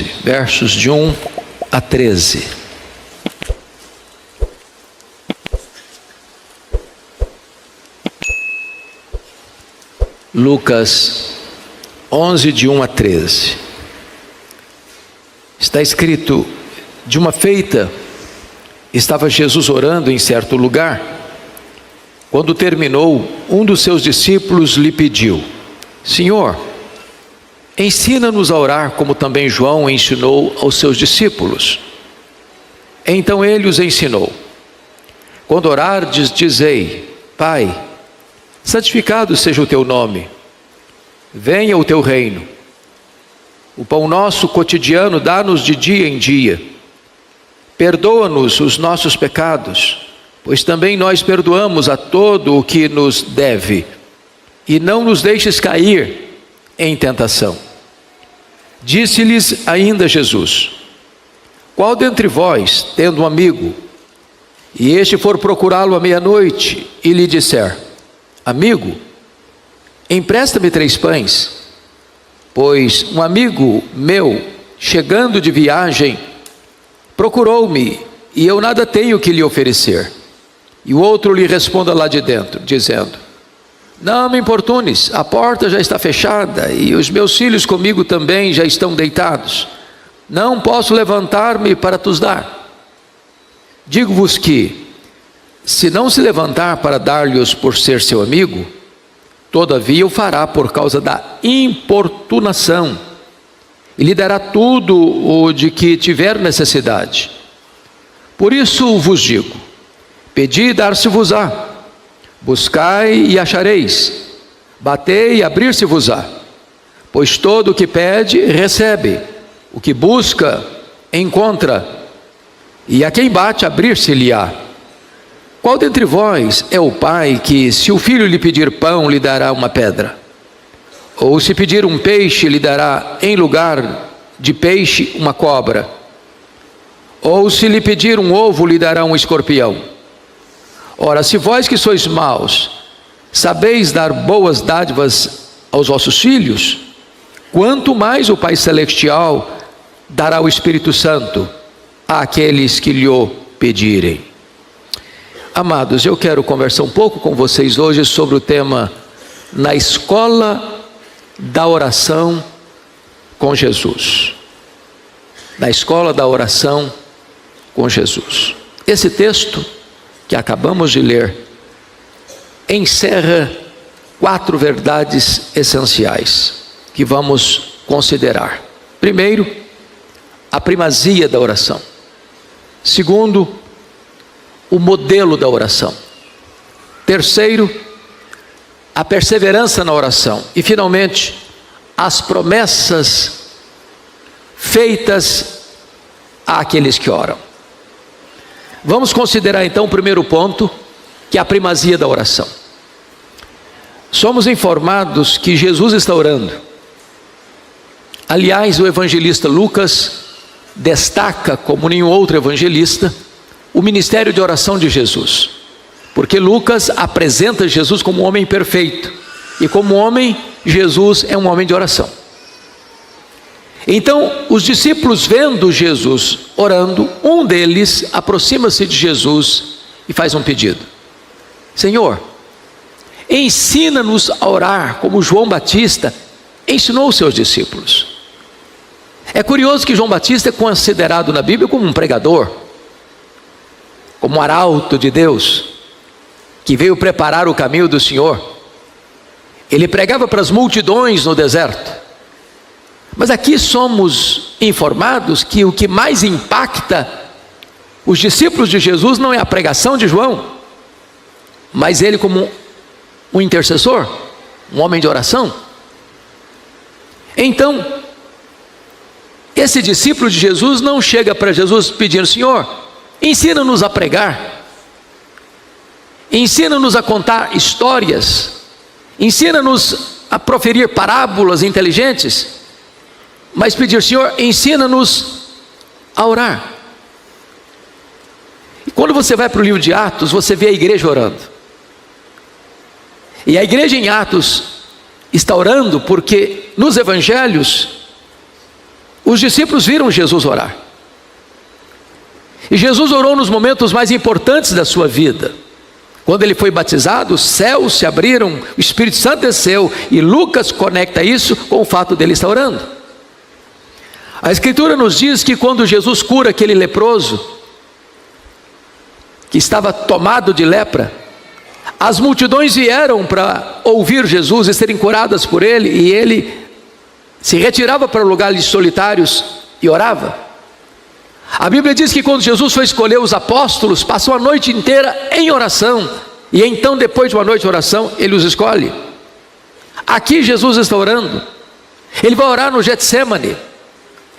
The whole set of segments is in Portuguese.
versos de 1 a 13. Lucas 11, de 1 a 13. Está escrito: de uma feita, estava Jesus orando em certo lugar. Quando terminou, um dos seus discípulos lhe pediu: Senhor, ensina-nos a orar, como também João ensinou aos seus discípulos. Então ele os ensinou: quando orardes, dizei: Pai, santificado seja o teu nome, venha o teu reino. O pão nosso cotidiano dá-nos de dia em dia. Perdoa-nos os nossos pecados, pois também nós perdoamos a todo o que nos deve. E não nos deixes cair em tentação. Disse-lhes ainda Jesus: qual dentre vós, tendo um amigo, e este for procurá-lo à meia-noite, e lhe disser: Amigo, empresta-me 3 pães, pois um amigo meu, chegando de viagem, procurou-me, e eu nada tenho que lhe oferecer. E o outro lhe responda lá de dentro, dizendo: Não me importunes, a porta já está fechada, e os meus filhos comigo também já estão deitados. Não posso levantar-me para tos dar. Digo-vos que, se não se levantar para dar-lhes por ser seu amigo, todavia o fará por causa da importunação, e lhe dará tudo o de que tiver necessidade. Por isso vos digo: pedi e dar-se-vos-á, buscai e achareis, batei e abrir-se-vos-á. Pois todo o que pede, recebe, o que busca, encontra, e a quem bate, abrir-se-lhe-á. Qual dentre vós é o pai que, se o filho lhe pedir pão, lhe dará uma pedra? Ou se pedir um peixe, lhe dará em lugar de peixe uma cobra? Ou se lhe pedir um ovo, lhe dará um escorpião? Ora, se vós que sois maus, sabeis dar boas dádivas aos vossos filhos, quanto mais o Pai Celestial dará o Espírito Santo àqueles que lhe o pedirem. Amados, eu quero conversar um pouco com vocês hoje sobre o tema na escola da oração com Jesus. Na escola da oração com Jesus. Esse texto que acabamos de ler encerra 4 verdades essenciais que vamos considerar. Primeiro, a primazia da oração. Segundo, o modelo da oração. Terceiro, a perseverança na oração. E finalmente, as promessas feitas àqueles que oram. Vamos considerar então o primeiro ponto, que é a primazia da oração. Somos informados que Jesus está orando. Aliás, o evangelista Lucas destaca, como nenhum outro evangelista, o ministério de oração de Jesus, porque Lucas apresenta Jesus como um homem perfeito, e como homem, Jesus é um homem de oração. Então, os discípulos, vendo Jesus orando, um deles aproxima-se de Jesus e faz um pedido: Senhor, ensina-nos a orar como João Batista ensinou os seus discípulos. É curioso que João Batista é considerado na Bíblia como um pregador, como um arauto de Deus, que veio preparar o caminho do Senhor. Ele pregava para as multidões no deserto. Mas aqui somos informados que o que mais impacta os discípulos de Jesus não é a pregação de João, mas ele como um intercessor, um homem de oração. Então, esse discípulo de Jesus não chega para Jesus pedindo: Senhor, ensina-nos a pregar, ensina-nos a contar histórias, ensina-nos a proferir parábolas inteligentes, mas pedir: Senhor, ensina-nos a orar. E quando você vai para o livro de Atos, você vê a igreja orando. E a igreja em Atos está orando porque nos evangelhos os discípulos viram Jesus orar. E Jesus orou nos momentos mais importantes da sua vida. Quando ele foi batizado, os céus se abriram, o Espírito Santo desceu, e Lucas conecta isso com o fato dele estar orando. A Escritura nos diz que quando Jesus cura aquele leproso, que estava tomado de lepra, as multidões vieram para ouvir Jesus e serem curadas por ele, e ele se retirava para lugares solitários e orava. A Bíblia diz que quando Jesus foi escolher os apóstolos, passou a noite inteira em oração, e então depois de uma noite de oração, ele os escolhe. Aqui Jesus está orando, ele vai orar no Getsemane,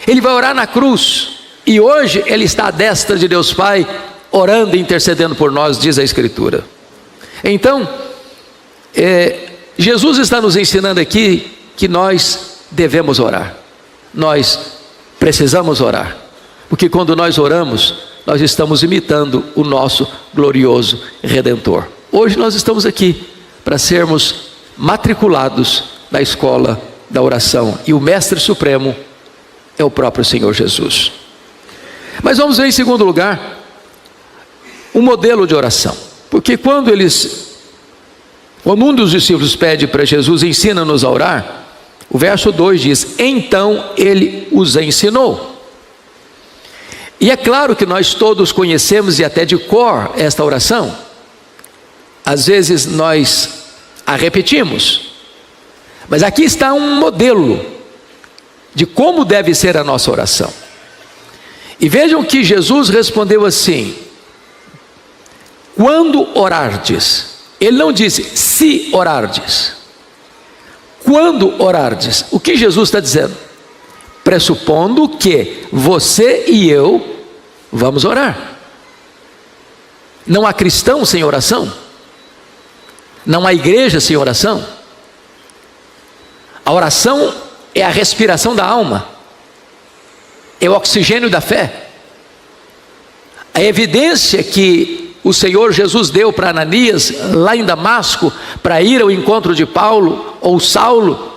ele vai orar na cruz, e hoje ele está à destra de Deus Pai, orando e intercedendo por nós, diz a Escritura. Então, Jesus está nos ensinando aqui que nós devemos orar, nós precisamos orar, porque quando nós oramos, nós estamos imitando o nosso glorioso Redentor. Hoje nós estamos aqui para sermos matriculados na escola da oração, e o Mestre Supremo é o próprio Senhor Jesus. Mas vamos ver em segundo lugar, um modelo de oração, porque quando um dos discípulos pede para Jesus, ensina-nos a orar, o verso 2 diz, então ele os ensinou. E é claro que nós todos conhecemos e até de cor esta oração. Às vezes nós a repetimos, mas aqui está um modelo de como deve ser a nossa oração. E vejam que Jesus respondeu assim, quando orardes. Ele não disse se orardes, quando orardes. O que Jesus está dizendo? Pressupondo que você e eu vamos orar. Não há cristão sem oração, não há igreja sem oração. A oração é a respiração da alma, é o oxigênio da fé. A evidência que o Senhor Jesus deu para Ananias lá em Damasco, para ir ao encontro de Paulo ou Saulo,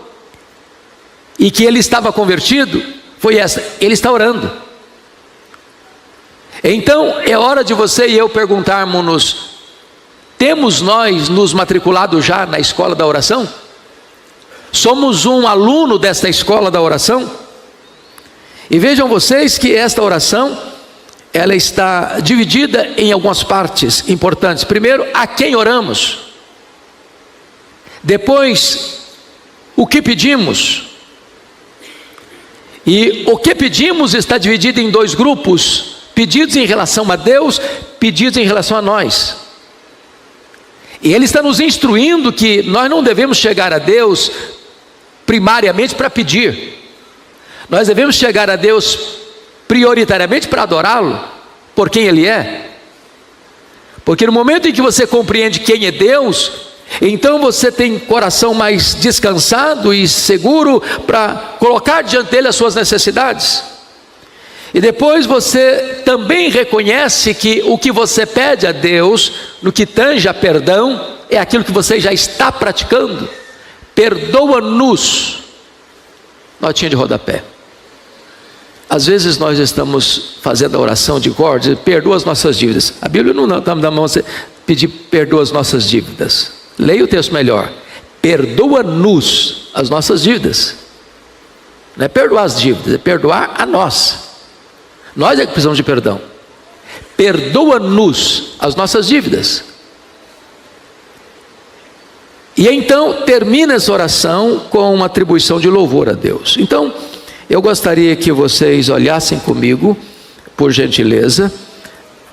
e que ele estava convertido, foi essa: ele está orando. Então é hora de você e eu perguntarmos-nos: temos nós nos matriculado já na escola da oração? Somos um aluno desta escola da oração? E vejam vocês que esta oração, ela está dividida em algumas partes importantes. Primeiro, a quem oramos. Depois, o que pedimos. E o que pedimos está dividido em dois grupos: pedidos em relação a Deus, pedidos em relação a nós. E Ele está nos instruindo que nós não devemos chegar a Deus primariamente para pedir. Nós devemos chegar a Deus prioritariamente para adorá-lo, por quem Ele é. Porque no momento em que você compreende quem é Deus, então você tem coração mais descansado e seguro para colocar diante dele as suas necessidades. E depois você também reconhece que o que você pede a Deus, no que tange a perdão, é aquilo que você já está praticando. Perdoa-nos. Notinha de rodapé. Às vezes nós estamos fazendo a oração de cor, dizendo, perdoa as nossas dívidas. A Bíblia não está na mão você pedir perdoa as nossas dívidas. Leia o texto melhor. Perdoa-nos as nossas dívidas. Não é perdoar as dívidas, é perdoar a nós. Nós é que precisamos de perdão. Perdoa-nos as nossas dívidas. E então termina essa oração com uma atribuição de louvor a Deus. Então eu gostaria que vocês olhassem comigo, por gentileza,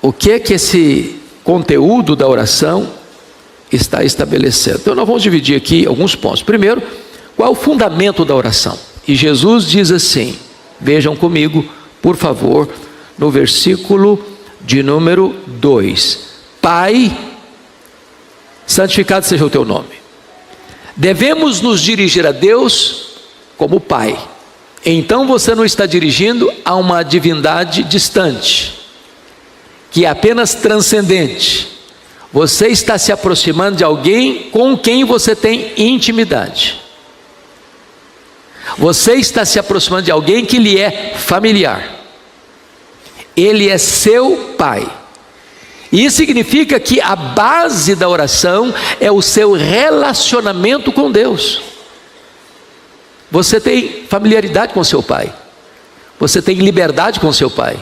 o que é que esse conteúdo da oração está estabelecendo. Então nós vamos dividir aqui alguns pontos. Primeiro, qual é o fundamento da oração? E Jesus diz assim, vejam comigo, por favor, no versículo de número 2: Pai, santificado seja o teu nome. Devemos nos dirigir a Deus como Pai. Então você não está dirigindo a uma divindade distante, que é apenas transcendente. Você está se aproximando de alguém com quem você tem intimidade. Você está se aproximando de alguém que lhe é familiar. Ele é seu pai. E isso significa que a base da oração é o seu relacionamento com Deus. Você tem familiaridade com seu pai. Você tem liberdade com seu pai.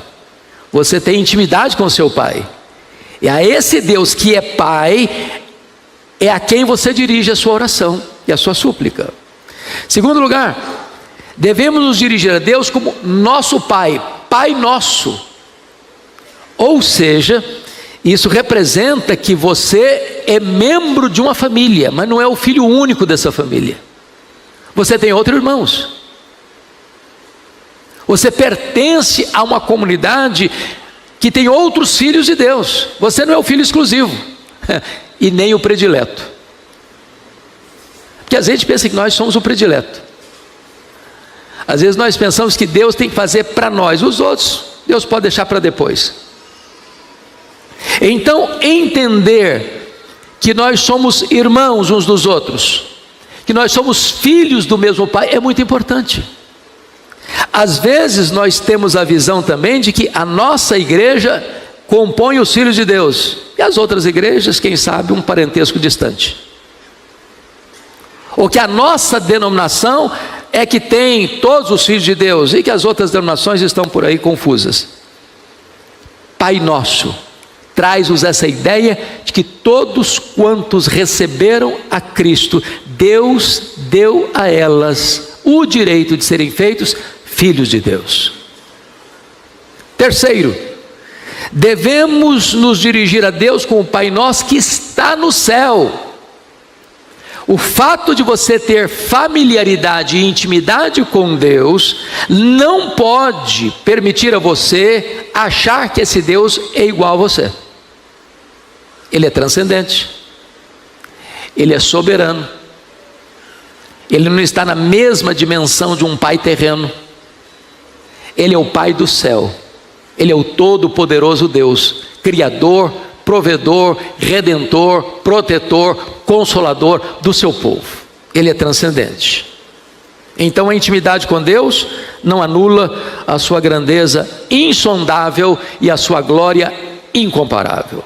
Você tem intimidade com seu pai. E a esse Deus que é pai, é a quem você dirige a sua oração e a sua súplica. Segundo lugar, devemos nos dirigir a Deus como nosso pai, Pai nosso. Ou seja, isso representa que você é membro de uma família, mas não é o filho único dessa família. Você tem outros irmãos. Você pertence a uma comunidade que tem outros filhos de Deus. Você não é o filho exclusivo e nem o predileto. Porque às vezes a gente pensa que nós somos o predileto. Às vezes nós pensamos que Deus tem que fazer para nós. Os outros, Deus pode deixar para depois. Então, entender que nós somos irmãos uns dos outros, que nós somos filhos do mesmo Pai, é muito importante. Às vezes nós temos a visão também de que a nossa igreja compõe os filhos de Deus, e as outras igrejas, quem sabe, um parentesco distante. Ou que a nossa denominação é que tem todos os filhos de Deus, e que as outras denominações estão por aí confusas. Pai nosso traz-nos essa ideia de que todos quantos receberam a Cristo, Deus deu a elas o direito de serem feitos filhos de Deus. Terceiro, devemos nos dirigir a Deus como Pai nosso que está no céu. O fato de você ter familiaridade e intimidade com Deus não pode permitir a você achar que esse Deus é igual a você. Ele é transcendente, Ele é soberano, Ele não está na mesma dimensão de um pai terreno. Ele é o Pai do céu, Ele é o todo-poderoso Deus, Criador, provedor, redentor, protetor, consolador do seu povo. Ele é transcendente. Então a intimidade com Deus não anula a sua grandeza insondável e a sua glória incomparável.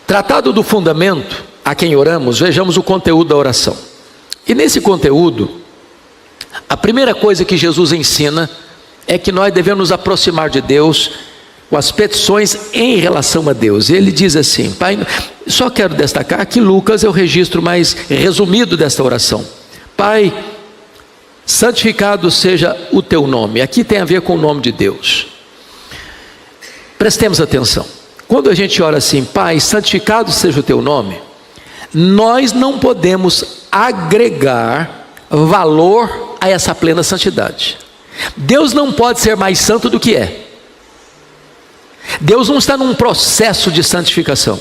Tratado do fundamento a quem oramos, vejamos o conteúdo da oração. E nesse conteúdo, a primeira coisa que Jesus ensina é que nós devemos nos aproximar de Deus com as petições em relação a Deus. Ele diz assim, Pai, só quero destacar que Lucas é o registro mais resumido desta oração. Pai, santificado seja o teu nome. Aqui tem a ver com o nome de Deus. Prestemos atenção. Quando a gente ora assim, Pai, santificado seja o teu nome, nós não podemos agregar valor a essa plena santidade. Deus não pode ser mais santo do que é. Deus não está num processo de santificação.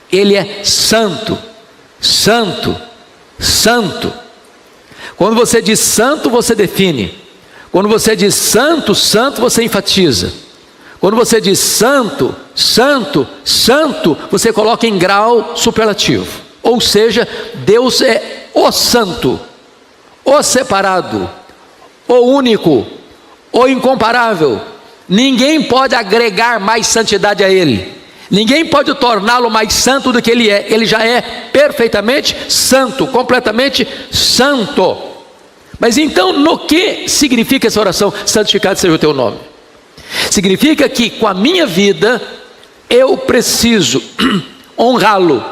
Ele é santo, santo, santo. Quando você diz santo, você define. Quando você diz santo, santo, você enfatiza. Quando você diz santo, santo, santo, você coloca em grau superlativo. Ou seja, Deus é o santo, o separado, o único, o incomparável. Ninguém pode agregar mais santidade a Ele. Ninguém pode torná-lo mais santo do que Ele é. Ele já é perfeitamente santo, completamente santo. Mas então, no que significa essa oração? Santificado seja o teu nome. Significa que com a minha vida, eu preciso honrá-lo,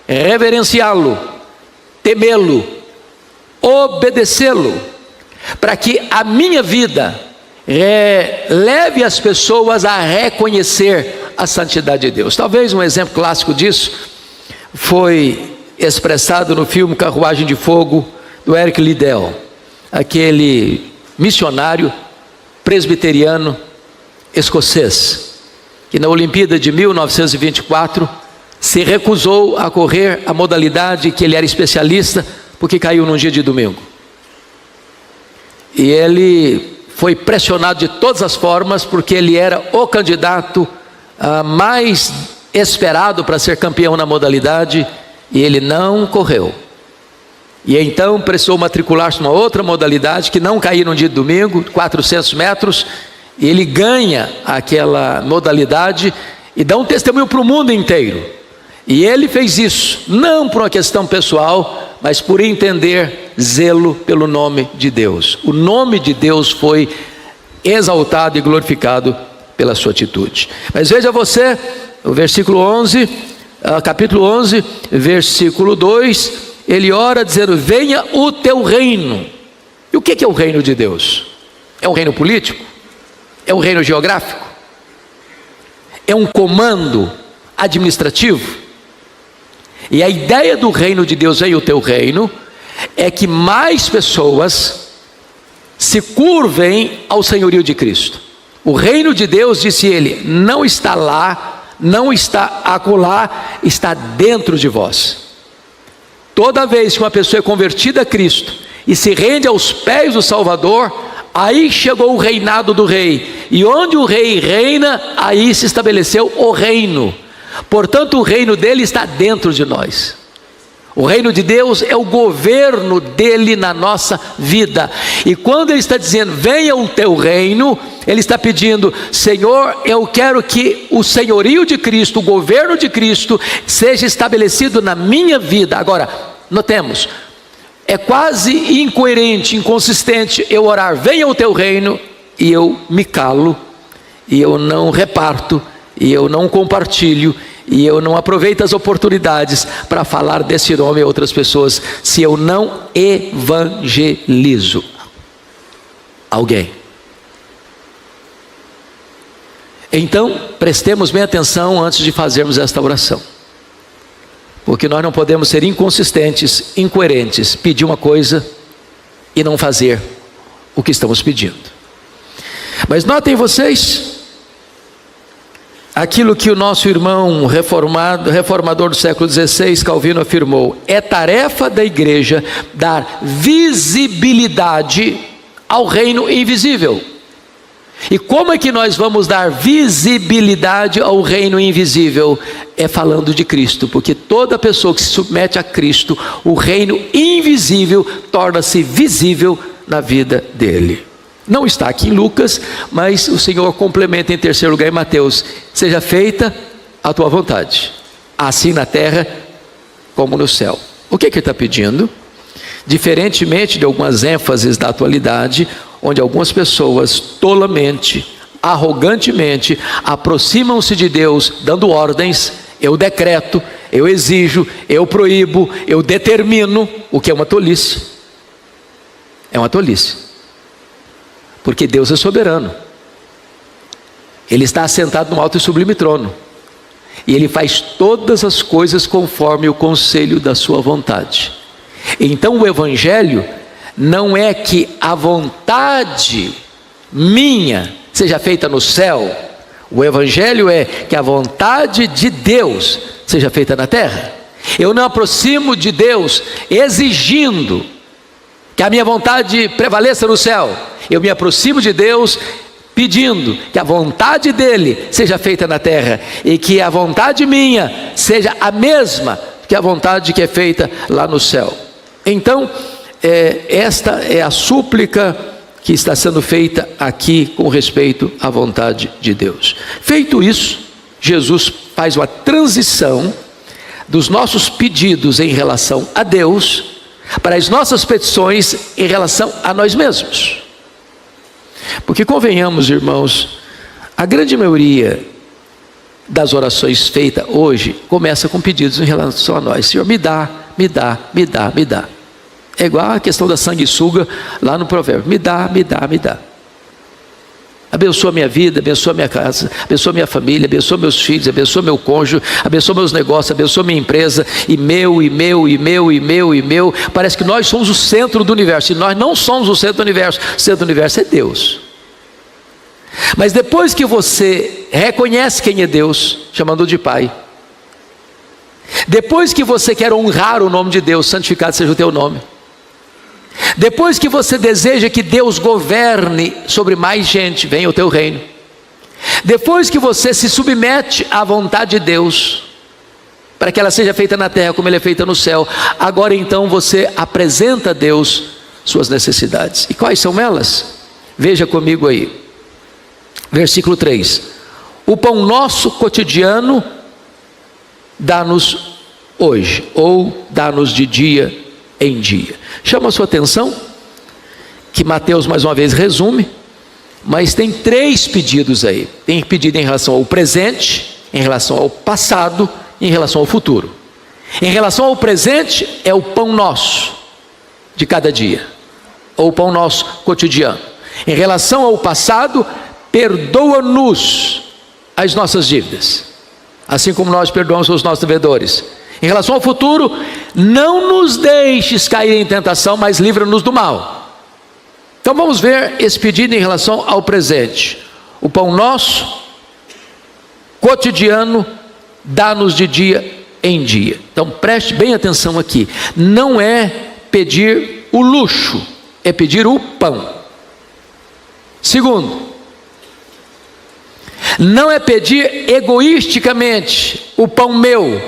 reverenciá-lo, temê-lo, obedecê-lo, para que a minha vida leve as pessoas a reconhecer a santidade de Deus. Talvez um exemplo clássico disso foi expressado no filme Carruagem de Fogo, do Eric Liddell, aquele missionário presbiteriano escocês, que na Olimpíada de 1924 se recusou a correr a modalidade que ele era especialista, porque caiu num dia de domingo. E ele foi pressionado de todas as formas, porque ele era o candidato mais esperado para ser campeão na modalidade, e ele não correu. E então precisou matricular-se numa outra modalidade, que não caía no dia de domingo, 400 metros, e ele ganha aquela modalidade e dá um testemunho para o mundo inteiro. E ele fez isso, não por uma questão pessoal, mas por entender zelo pelo nome de Deus. O nome de Deus foi exaltado e glorificado pela sua atitude. Mas veja você, o versículo 11, capítulo 11, versículo 2, ele ora dizendo: venha o teu reino. E o que é o reino de Deus? É um reino político? É um reino geográfico? É um comando administrativo? E a ideia do reino de Deus, venha o teu reino, é que mais pessoas se curvem ao senhorio de Cristo. O reino de Deus, disse ele, não está lá, não está acolá, está dentro de vós. Toda vez que uma pessoa é convertida a Cristo e se rende aos pés do Salvador, aí chegou o reinado do rei. E onde o rei reina, aí se estabeleceu o reino. Portanto, o reino dele está dentro de nós. O reino de Deus é o governo dele na nossa vida. E quando ele está dizendo, venha o teu reino, ele está pedindo, Senhor, eu quero que o senhorio de Cristo, o governo de Cristo, seja estabelecido na minha vida. Agora, notemos, é quase incoerente, inconsistente eu orar, venha o teu reino, e eu me calo, e eu não reparto, e eu não compartilho, e eu não aproveito as oportunidades para falar desse nome a outras pessoas, se eu não evangelizo alguém. Então, prestemos bem atenção antes de fazermos esta oração, porque nós não podemos ser inconsistentes, incoerentes, pedir uma coisa e não fazer o que estamos pedindo. Mas notem vocês, aquilo que o nosso irmão reformador do século XVI, Calvino, afirmou: é tarefa da igreja dar visibilidade ao reino invisível. E como é que nós vamos dar visibilidade ao reino invisível? É falando de Cristo, porque toda pessoa que se submete a Cristo, o reino invisível torna-se visível na vida dele. Não está aqui em Lucas, mas o Senhor complementa em terceiro lugar em Mateus: seja feita a tua vontade, assim na terra como no céu. O que ele está pedindo? Diferentemente de algumas ênfases da atualidade, onde algumas pessoas tolamente, arrogantemente, aproximam-se de Deus dando ordens, eu decreto, eu exijo, eu proíbo, eu determino, o que é uma tolice. É uma tolice. Porque Deus é soberano. Ele está assentado no alto e sublime trono. E Ele faz todas as coisas conforme o conselho da sua vontade. Então o Evangelho não é que a vontade minha seja feita no céu. O Evangelho é que a vontade de Deus seja feita na terra. Eu não aproximo de Deus exigindo que a minha vontade prevaleça no céu. Eu me aproximo de Deus pedindo que a vontade dele seja feita na terra, e que a vontade minha seja a mesma que a vontade que é feita lá no céu. Então, esta é a súplica que está sendo feita aqui com respeito à vontade de Deus. Feito isso, Jesus faz uma transição dos nossos pedidos em relação a Deus para as nossas petições em relação a nós mesmos. Porque convenhamos, irmãos, a grande maioria das orações feitas hoje começa com pedidos em relação a nós. Senhor, me dá, me dá, me dá, me dá. É igual a questão da sanguessuga lá no provérbio: me dá, me dá, me dá. Abençoa minha vida, abençoa minha casa, abençoa minha família, abençoa meus filhos, abençoa meu cônjuge, abençoa meus negócios, abençoa minha empresa, e meu, e meu, e meu, e meu, e meu. Parece que nós somos o centro do universo, e nós não somos o centro do universo. O centro do universo é Deus. Mas depois que você reconhece quem é Deus, chamando-o de Pai, depois que você quer honrar o nome de Deus, santificado seja o teu nome, depois que você deseja que Deus governe sobre mais gente, venha o teu reino, depois que você se submete à vontade de Deus, para que ela seja feita na terra como ela é feita no céu. Agora então você apresenta a Deus suas necessidades. E quais são elas? Veja comigo aí, versículo 3: o pão nosso cotidiano dá-nos hoje, ou dá-nos de dia em dia. Chama a sua atenção que Mateus mais uma vez resume, mas tem 3 pedidos aí. Tem pedido em relação ao presente, em relação ao passado e em relação ao futuro. Em relação ao presente é o pão nosso de cada dia, ou o pão nosso cotidiano. Em relação ao passado, perdoa-nos as nossas dívidas, assim como nós perdoamos os nossos devedores. Em relação ao futuro, não nos deixes cair em tentação, mas livra-nos do mal. Então vamos ver esse pedido em relação ao presente. O pão nosso cotidiano dá-nos de dia em dia. Então preste bem atenção aqui. Não é pedir o luxo, é pedir o pão. Segundo, não é pedir egoisticamente o pão meu,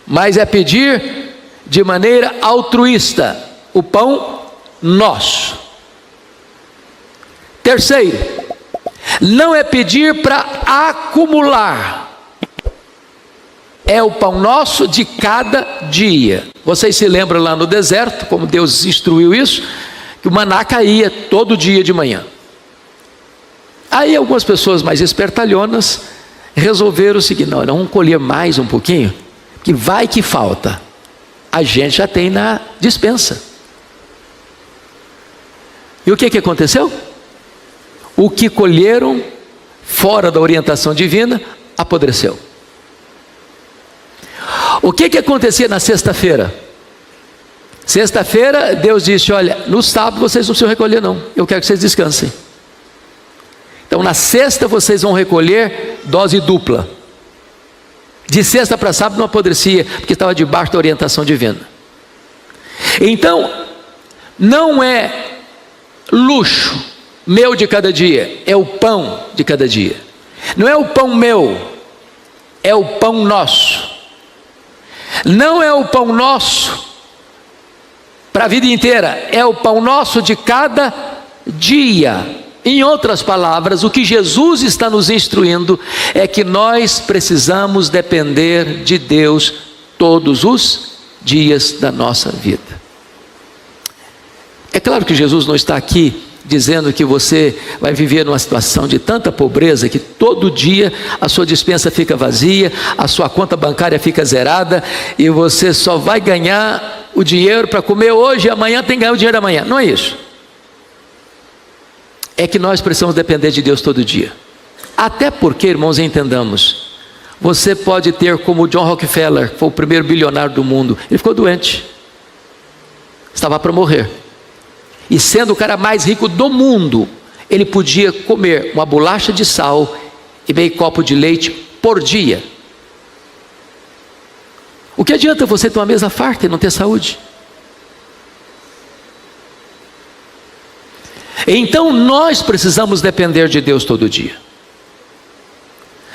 mas é pedir de maneira altruísta o pão nosso. Terceiro, não é pedir para acumular, é o pão nosso de cada dia. Vocês se lembram lá no deserto, como Deus instruiu isso, que o maná caía todo dia de manhã. Aí algumas pessoas mais espertalhonas resolveram o seguinte: não, vamos colher mais um pouquinho, que vai que falta, a gente já tem na despensa. E o que aconteceu? O que colheram fora da orientação divina apodreceu. O que acontecia na sexta-feira? Sexta-feira Deus disse: olha, no sábado vocês não precisam recolher não, eu quero que vocês descansem. Então na sexta vocês vão recolher dose dupla. De sexta para sábado não apodrecia, porque estava debaixo da orientação divina. Então não é luxo meu de cada dia, é o pão de cada dia. Não é o pão meu, é o pão nosso. Não é o pão nosso para a vida inteira, é o pão nosso de cada dia. Em outras palavras, o que Jesus está nos instruindo é que nós precisamos depender de Deus todos os dias da nossa vida. É claro que Jesus não está aqui dizendo que você vai viver numa situação de tanta pobreza que todo dia a sua despensa fica vazia, a sua conta bancária fica zerada e você só vai ganhar o dinheiro para comer hoje e amanhã tem que ganhar o dinheiro amanhã. Não é isso. É que nós precisamos depender de Deus todo dia. Até porque, irmãos, entendamos, você pode ter como John Rockefeller, que foi o primeiro bilionário do mundo. Ele ficou doente, estava para morrer, e sendo o cara mais rico do mundo, ele podia comer uma bolacha de sal e meio copo de leite por dia. O que adianta você ter uma mesa farta e não ter saúde? Então nós precisamos depender de Deus todo dia.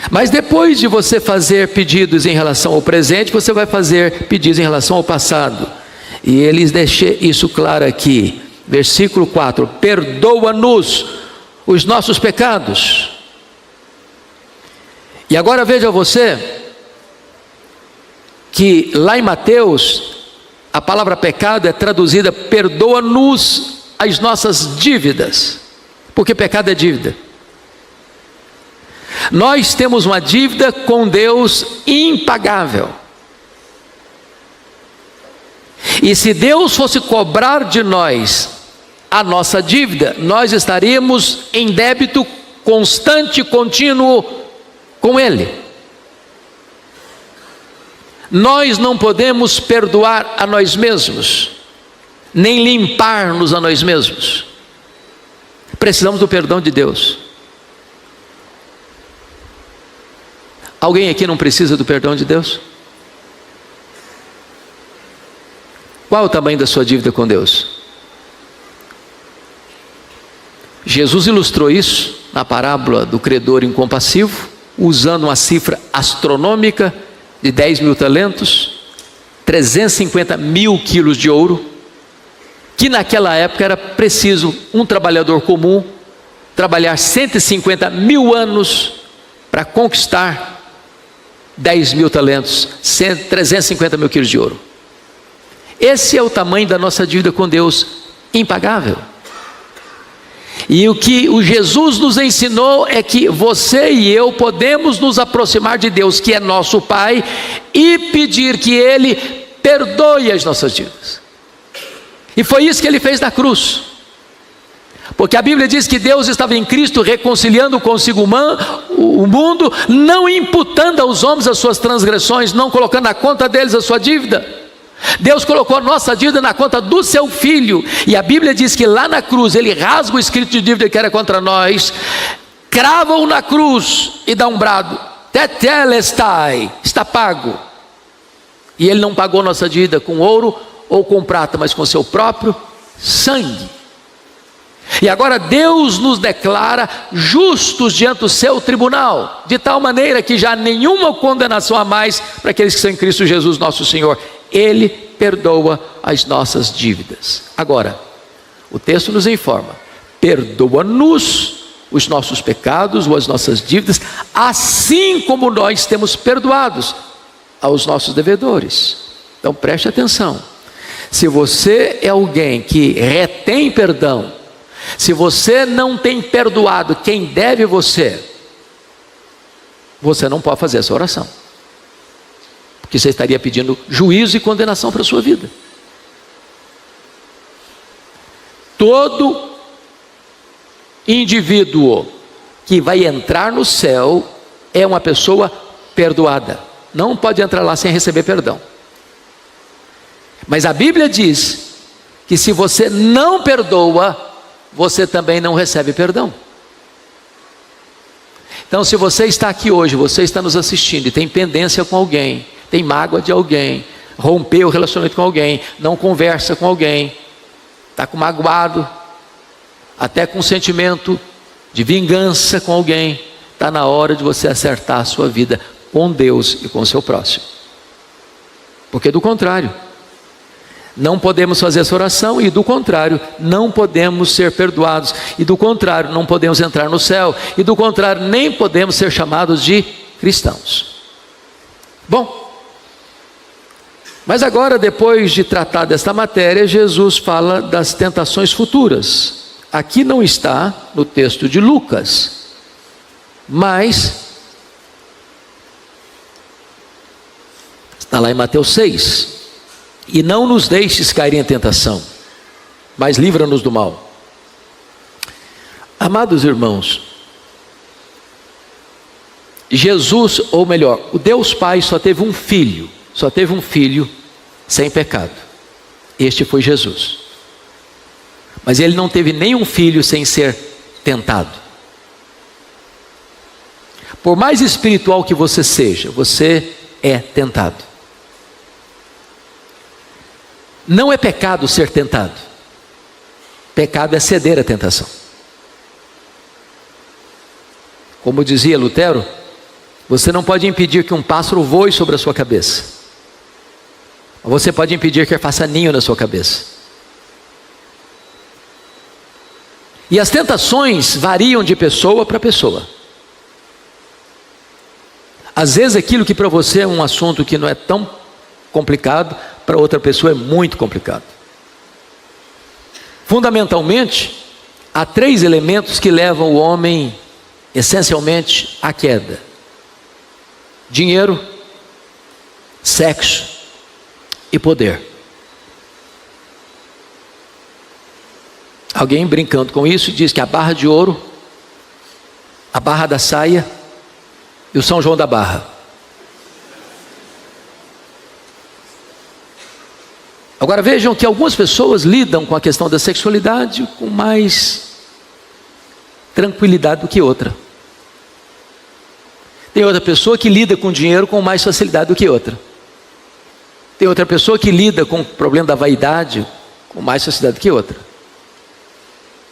Mas depois de você fazer pedidos em relação ao presente, você vai fazer pedidos em relação ao passado. E eles deixam isso claro aqui. Versículo 4: perdoa-nos os nossos pecados. E agora veja você, que lá em Mateus, a palavra pecado é traduzida perdoa-nos as nossas dívidas, porque pecado é dívida. Nós temos uma dívida com Deus impagável. E se Deus fosse cobrar de nós a nossa dívida, nós estaríamos em débito constante e contínuo com Ele. Nós não podemos perdoar a nós mesmos, nem limpar-nos a nós mesmos. Precisamos do perdão de Deus. Alguém aqui não precisa do perdão de Deus? Qual é o tamanho da sua dívida com Deus? Jesus ilustrou isso na parábola do credor incompassivo, usando uma cifra astronômica de 10 mil talentos, 350 mil quilos de ouro, que naquela época era preciso um trabalhador comum trabalhar 150 mil anos para conquistar 10 mil talentos, 350 mil quilos de ouro. Esse é o tamanho da nossa dívida com Deus, impagável. E o que o Jesus nos ensinou é que você e eu podemos nos aproximar de Deus, que é nosso Pai, e pedir que Ele perdoe as nossas dívidas. E foi isso que Ele fez na cruz. Porque a Bíblia diz que Deus estava em Cristo reconciliando consigo o mundo, não imputando aos homens as suas transgressões, não colocando na conta deles a sua dívida. Deus colocou a nossa dívida na conta do seu Filho, e a Bíblia diz que lá na cruz Ele rasga o escrito de dívida que era contra nós, crava-o na cruz e dá um brado: tetelestai, está pago. E Ele não pagou nossa dívida com ouro ou com prata, mas com seu próprio sangue. E agora Deus nos declara justos diante do seu tribunal, de tal maneira que já nenhuma condenação há mais para aqueles que são em Cristo Jesus nosso Senhor. Ele perdoa as nossas dívidas. Agora, o texto nos informa: perdoa-nos os nossos pecados ou as nossas dívidas, assim como nós temos perdoados aos nossos devedores. Então preste atenção: se você é alguém que retém perdão, se você não tem perdoado quem deve você não pode fazer essa oração, porque você estaria pedindo juízo e condenação para a sua vida. Todo indivíduo que vai entrar no céu é uma pessoa perdoada, não pode entrar lá sem receber perdão. Mas a Bíblia diz que se você não perdoa, você também não recebe perdão. Então, se você está aqui hoje, você está nos assistindo e tem pendência com alguém, tem mágoa de alguém, rompeu o relacionamento com alguém, não conversa com alguém, está magoado, até com sentimento de vingança com alguém, está na hora de você acertar a sua vida com Deus e com o seu próximo. Porque do contrário, não podemos fazer essa oração, e do contrário, não podemos ser perdoados, e do contrário, não podemos entrar no céu, e do contrário, nem podemos ser chamados de cristãos. Bom, mas agora, depois de tratar desta matéria, Jesus fala das tentações futuras. Aqui não está no texto de Lucas, mas está lá em Mateus 6. E não nos deixes cair em tentação, mas livra-nos do mal. Amados irmãos, Jesus, ou melhor, o Deus Pai só teve um filho sem pecado. Este foi Jesus. Mas Ele não teve nenhum filho sem ser tentado. Por mais espiritual que você seja, você é tentado. Não é pecado ser tentado. Pecado é ceder à tentação. Como dizia Lutero, você não pode impedir que um pássaro voe sobre a sua cabeça. Você pode impedir que ele faça ninho na sua cabeça. E as tentações variam de pessoa para pessoa. Às vezes aquilo que para você é um assunto que não é tão complicado, para outra pessoa é muito complicado. Fundamentalmente, há 3 elementos que levam o homem essencialmente à queda: dinheiro, sexo e poder. Alguém brincando com isso diz que a barra de ouro, a barra da saia e o São João da Barra. Agora vejam que algumas pessoas lidam com a questão da sexualidade com mais tranquilidade do que outra. Tem outra pessoa que lida com dinheiro com mais facilidade do que outra. Tem outra pessoa que lida com o problema da vaidade com mais facilidade do que outra.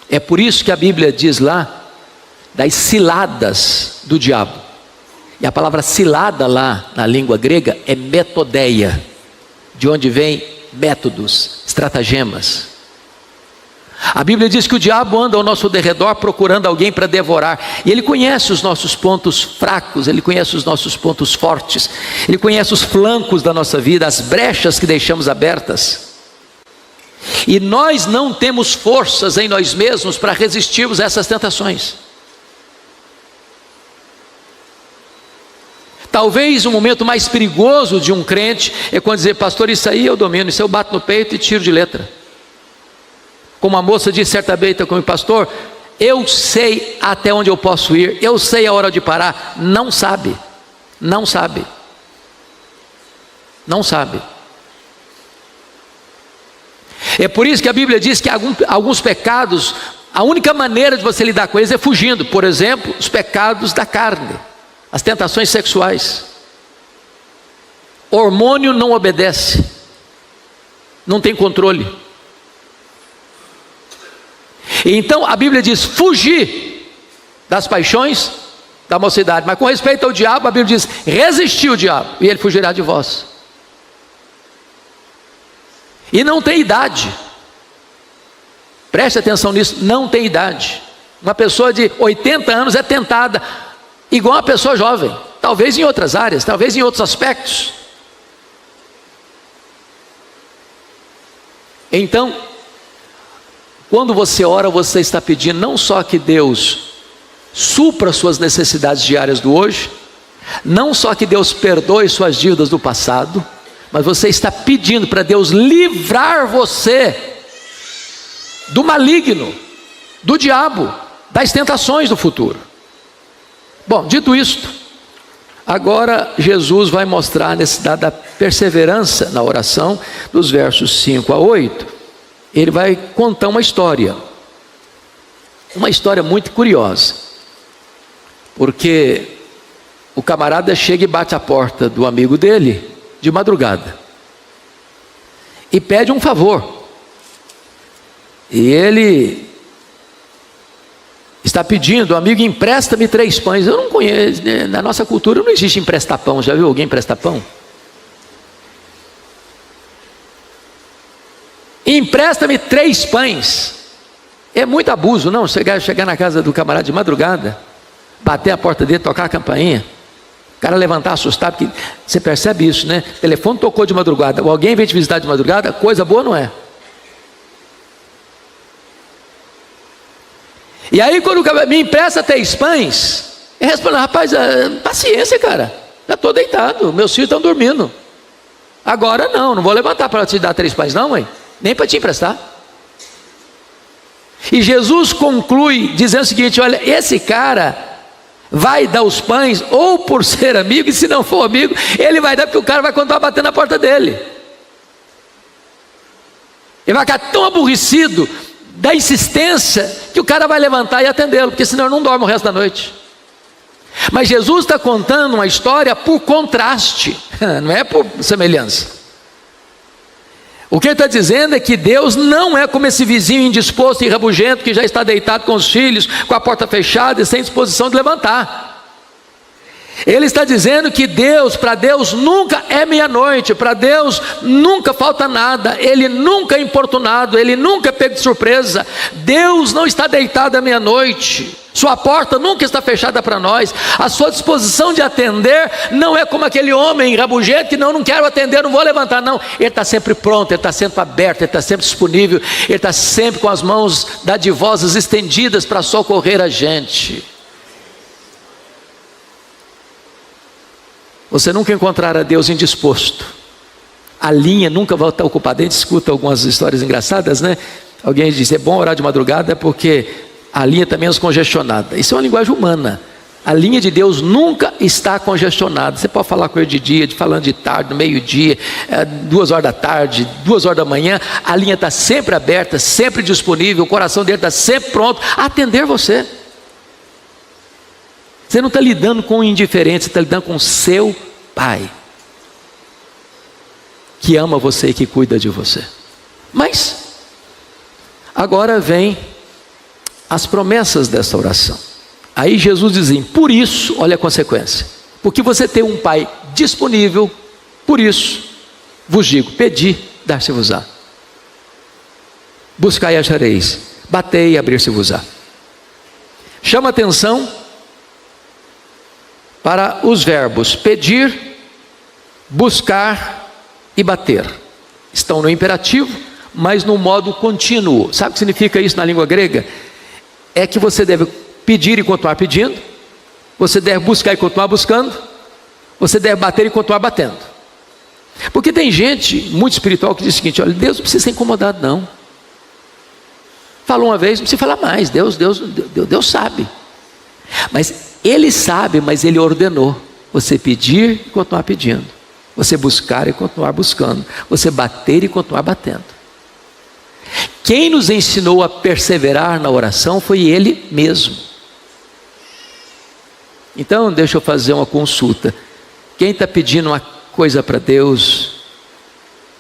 É por isso que a Bíblia diz lá das ciladas do diabo. E a palavra cilada lá na língua grega é metodeia, de onde vem métodos, estratagemas. A Bíblia diz que o diabo anda ao nosso derredor procurando alguém para devorar. E ele conhece os nossos pontos fracos, ele conhece os nossos pontos fortes, ele conhece os flancos da nossa vida, as brechas que deixamos abertas. E nós não temos forças em nós mesmos para resistirmos a essas tentações. Talvez o momento mais perigoso de um crente é quando dizer: pastor, isso aí eu domino, isso eu bato no peito e tiro de letra. Como a moça disse certa vez comigo: pastor, eu sei até onde eu posso ir, eu sei a hora de parar. Não sabe, não sabe, não sabe. É por isso que a Bíblia diz que alguns pecados, a única maneira de você lidar com eles é fugindo. Por exemplo, os pecados da carne, as tentações sexuais. Hormônio não obedece, não tem controle. Então a Bíblia diz: fugir das paixões da mocidade. Mas com respeito ao diabo, a Bíblia diz: resistir o diabo e ele fugirá de vós. E não tem idade. Preste atenção nisso, não tem idade. Uma pessoa de 80 anos é tentada igual uma pessoa jovem, talvez em outras áreas, talvez em outros aspectos. Então, quando você ora, você está pedindo não só que Deus supra suas necessidades diárias do hoje, não só que Deus perdoe suas dívidas do passado, mas você está pedindo para Deus livrar você do maligno, do diabo, das tentações do futuro. Bom, dito isto, agora Jesus vai mostrar a necessidade da perseverança na oração, dos versos 5 a 8. Ele vai contar uma história muito curiosa, porque o camarada chega e bate a porta do amigo dele de madrugada e pede um favor, e ele está pedindo: amigo, empresta-me 3 pães. Eu não conheço, na nossa cultura não existe emprestar pão. Já viu alguém emprestar pão? Empresta-me 3 pães. É muito abuso, não? Chegar na casa do camarada de madrugada, bater a porta dele, tocar a campainha, o cara levantar assustado, porque você percebe isso, né? O telefone tocou de madrugada, ou alguém veio te visitar de madrugada, coisa boa não é? E aí quando o cara me empresta 3 pães, eu respondo: rapaz, paciência, cara, já estou deitado, meus filhos estão dormindo, agora não vou levantar para te dar 3 pães não, mãe, nem para te emprestar. E Jesus conclui dizendo o seguinte: olha, esse cara vai dar os pães ou por ser amigo, e se não for amigo, ele vai dar porque o cara vai continuar batendo na porta dele. Ele vai ficar tão aborrecido da insistência que o cara vai levantar e atendê-lo, porque senão ele não dorme o resto da noite. Mas Jesus está contando uma história por contraste, não é por semelhança. O que ele está dizendo é que Deus não é como esse vizinho indisposto e rabugento que já está deitado com os filhos, com a porta fechada e sem disposição de levantar. Ele está dizendo que para Deus nunca é meia-noite, para Deus nunca falta nada, Ele nunca é importunado, Ele nunca é pego de surpresa. Deus não está deitado à meia-noite, sua porta nunca está fechada para nós, a sua disposição de atender não é como aquele homem rabugento que não quero atender, não vou levantar, não. Ele está sempre pronto, Ele está sempre aberto, Ele está sempre disponível, Ele está sempre com as mãos dadivosas estendidas para socorrer a gente. Você nunca encontrará Deus indisposto, a linha nunca vai estar ocupada. A gente escuta algumas histórias engraçadas, né? Alguém diz: é bom orar de madrugada porque a linha está menos congestionada. Isso é uma linguagem humana. A linha de Deus nunca está congestionada. Você pode falar com Ele de dia, falando de tarde, no meio-dia, 2 horas da tarde, 2 horas da manhã, a linha está sempre aberta, sempre disponível, o coração dele está sempre pronto a atender você. Você não está lidando com o indiferente, você está lidando com o seu Pai, que ama você e que cuida de você. Mas agora vem as promessas dessa oração. Aí Jesus diz: por isso, olha a consequência, porque você tem um Pai disponível. Por isso vos digo: pedi, dar-se-vos-á. Buscai e achareis, batei e abrir-se-vos-á. Chama atenção para os verbos pedir, buscar e bater. Estão no imperativo, mas no modo contínuo. Sabe o que significa isso na língua grega? É que você deve pedir e continuar pedindo, você deve buscar e continuar buscando, você deve bater e continuar batendo. Porque tem gente muito espiritual que diz o seguinte: olha, Deus não precisa ser incomodado não. Falou uma vez, não precisa falar mais. Deus sabe. Mas Ele sabe, mas Ele ordenou você pedir e continuar pedindo, você buscar e continuar buscando, você bater e continuar batendo. Quem nos ensinou a perseverar na oração foi Ele mesmo. Então deixa eu fazer uma consulta. Quem está pedindo uma coisa para Deus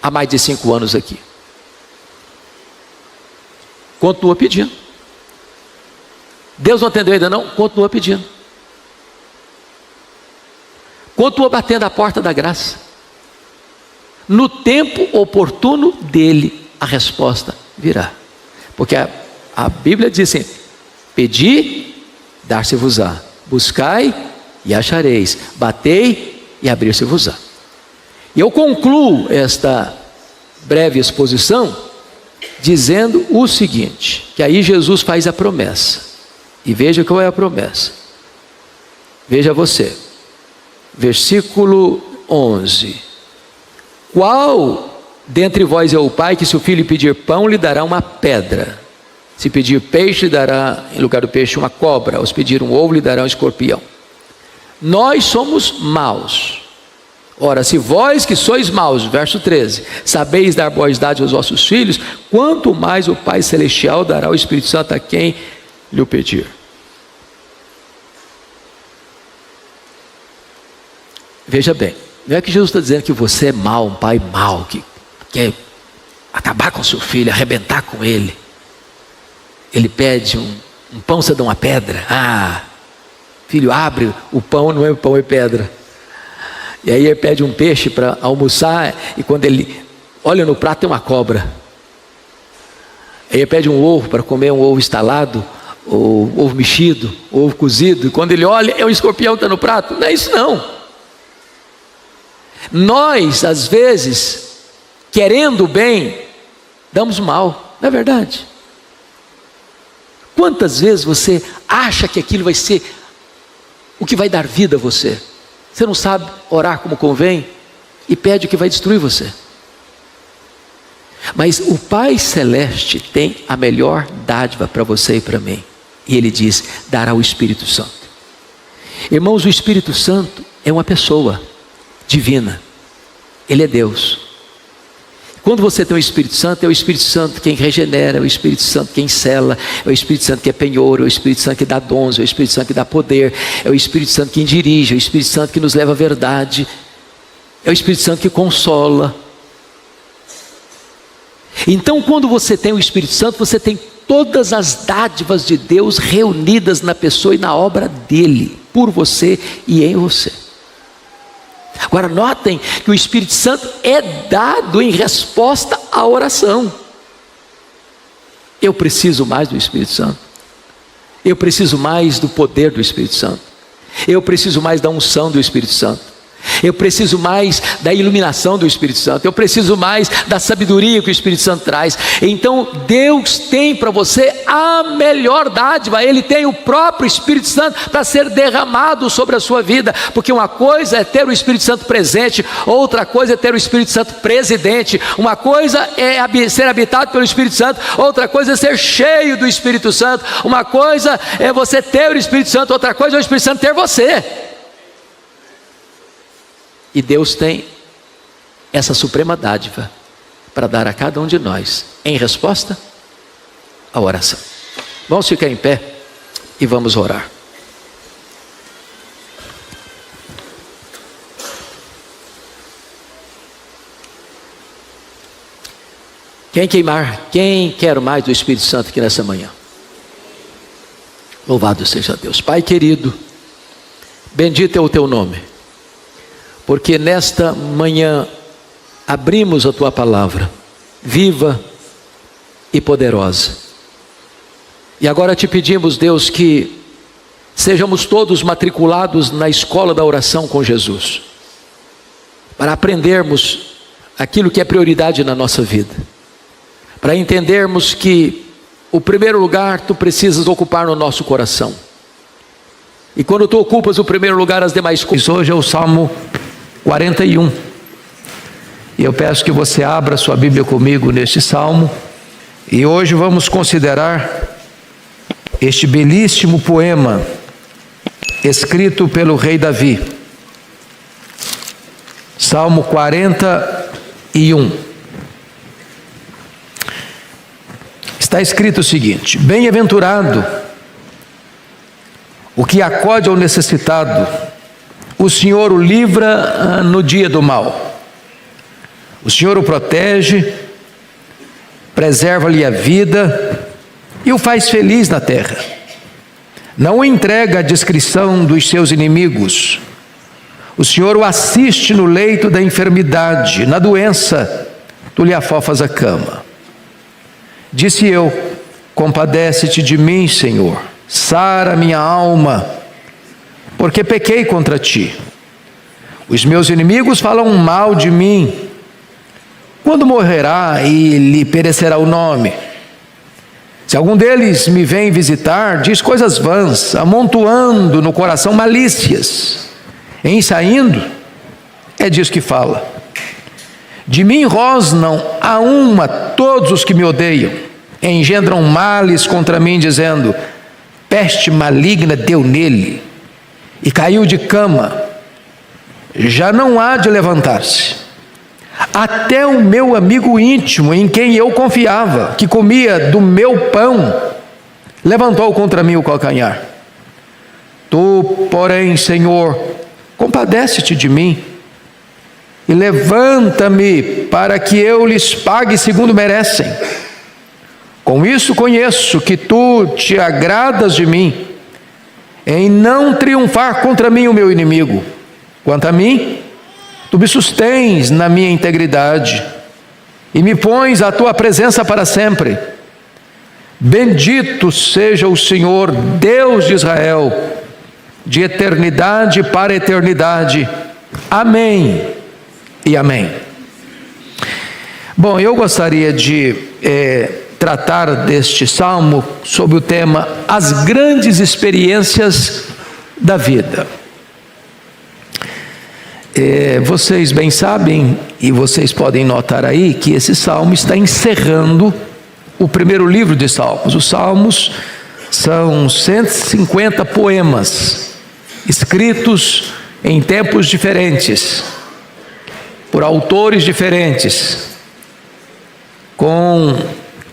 há mais de 5 anos aqui? Continua pedindo. Deus não atendeu ainda não? Continua pedindo. Continua batendo a porta da graça. No tempo oportuno dele, a resposta virá. Porque a Bíblia diz assim: pedi, dar-se-vos-á. Buscai e achareis. Batei e abrir-se-vos-á. E eu concluo esta breve exposição dizendo o seguinte, que aí Jesus faz a promessa. E veja qual é a promessa. Veja você. Versículo 11. Qual dentre vós é o pai que, se o filho pedir pão, lhe dará uma pedra? Se pedir peixe, lhe dará em lugar do peixe uma cobra. Ou se pedir um ovo, lhe dará um escorpião. Nós somos maus. Ora, se vós que sois maus, verso 13, sabeis dar boas dádivas aos vossos filhos, quanto mais o Pai Celestial dará o Espírito Santo a quem lhe o pedir. Veja bem, não é que Jesus está dizendo que você é mau, um pai mau, que quer acabar com seu filho, arrebentar com ele. Ele pede um pão, você dá uma pedra. Filho, abre o pão, não é pão, é pedra. E aí ele pede um peixe para almoçar, e quando ele olha no prato tem uma cobra. Aí ele pede um ovo para comer, um ovo estalado, ou ovo mexido, ovo cozido, e quando ele olha, é um escorpião que está no prato. Não é isso não. Nós, às vezes, querendo o bem, damos mal, não é verdade? Quantas vezes você acha que aquilo vai ser o que vai dar vida a você? Você não sabe orar como convém e pede o que vai destruir você. Mas o Pai Celeste tem a melhor dádiva para você e para mim. E Ele diz: dará o Espírito Santo. Irmãos, o Espírito Santo é uma pessoa divina. Ele é Deus. Quando você tem o Espírito Santo, é o Espírito Santo quem regenera, é o Espírito Santo quem sela, é o Espírito Santo que é penhor, é o Espírito Santo que dá dons, é o Espírito Santo que dá poder, é o Espírito Santo que dirige, é o Espírito Santo que nos leva à verdade, é o Espírito Santo que consola. Então, quando você tem o Espírito Santo, você tem todas as dádivas de Deus reunidas na pessoa e na obra dele, por você e em você. Agora notem que o Espírito Santo é dado em resposta à oração. Eu preciso mais do Espírito Santo. Eu preciso mais do poder do Espírito Santo. Eu preciso mais da unção do Espírito Santo. Eu preciso mais da iluminação do Espírito Santo. Eu preciso mais da sabedoria que o Espírito Santo traz. Então Deus tem para você a melhor dádiva. Ele tem o próprio Espírito Santo para ser derramado sobre a sua vida. Porque uma coisa é ter o Espírito Santo presente, outra coisa é ter o Espírito Santo presidente. Uma coisa é ser habitado pelo Espírito Santo, outra coisa é ser cheio do Espírito Santo. Uma coisa é você ter o Espírito Santo, outra coisa é o Espírito Santo ter você. E Deus tem essa suprema dádiva para dar a cada um de nós em resposta à oração. Vamos ficar em pé e vamos orar. Quem quer mais do Espírito Santo aqui nessa manhã? Louvado seja Deus. Pai querido, bendito é o teu nome. porque nesta manhã abrimos a Tua palavra, viva e poderosa. E agora te pedimos, Deus, que sejamos todos matriculados na escola da oração com Jesus, para aprendermos aquilo que é prioridade na nossa vida, para entendermos que o primeiro lugar Tu precisas ocupar no nosso coração. E quando Tu ocupas o primeiro lugar, as demais coisas. Hoje é o Salmo 41. E eu peço que você abra sua Bíblia comigo neste salmo. E hoje vamos considerar este belíssimo poema escrito pelo rei Davi. Salmo 41. Está escrito o seguinte: bem-aventurado o que acode ao necessitado, o Senhor o livra no dia do mal. O Senhor o protege, preserva-lhe a vida e o faz feliz na terra. Não o entrega à discrição dos seus inimigos. O Senhor o assiste no leito da enfermidade, na doença Tu lhe afofas a cama. Disse eu: compadece-te de mim, Senhor, sara minha alma, porque pequei contra Ti. Os meus inimigos falam mal de mim. Quando morrerá e lhe perecerá o nome? Se algum deles me vem visitar, diz coisas vãs, amontoando no coração malícias. Em saindo, é disso que fala. De mim rosnam a uma todos os que me odeiam, engendram males contra mim, dizendo: peste maligna deu nele, e caiu de cama, já não há de levantar-se. Até o meu amigo íntimo, em quem eu confiava, que comia do meu pão, levantou contra mim o calcanhar. Tu, porém, Senhor, compadece-te de mim, e levanta-me para que eu lhes pague segundo merecem. Com isso conheço que Tu te agradas de mim, em não triunfar contra mim o meu inimigo. Quanto a mim, Tu me sustens na minha integridade, e me pões à Tua presença para sempre. Bendito seja o Senhor, Deus de Israel, de eternidade para eternidade. Amém e amém. Bom, eu gostaria de tratar deste salmo sob o tema As Grandes Experiências da Vida. Vocês bem sabem, e vocês podem notar aí, que esse salmo está encerrando o primeiro livro de Salmos. Os Salmos são 150 poemas, escritos em tempos diferentes, por autores diferentes, com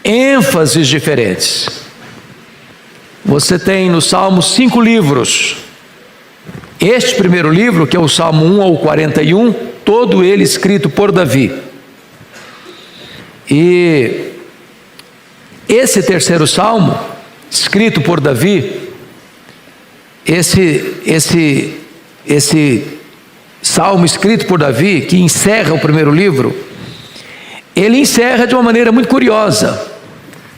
ênfases diferentes. Você tem no Salmo 5 livros. Este primeiro livro, que é o Salmo 1 ao 41, todo ele escrito por Davi. E esse terceiro salmo, escrito por Davi, esse salmo escrito por Davi, que encerra o primeiro livro, ele encerra de uma maneira muito curiosa,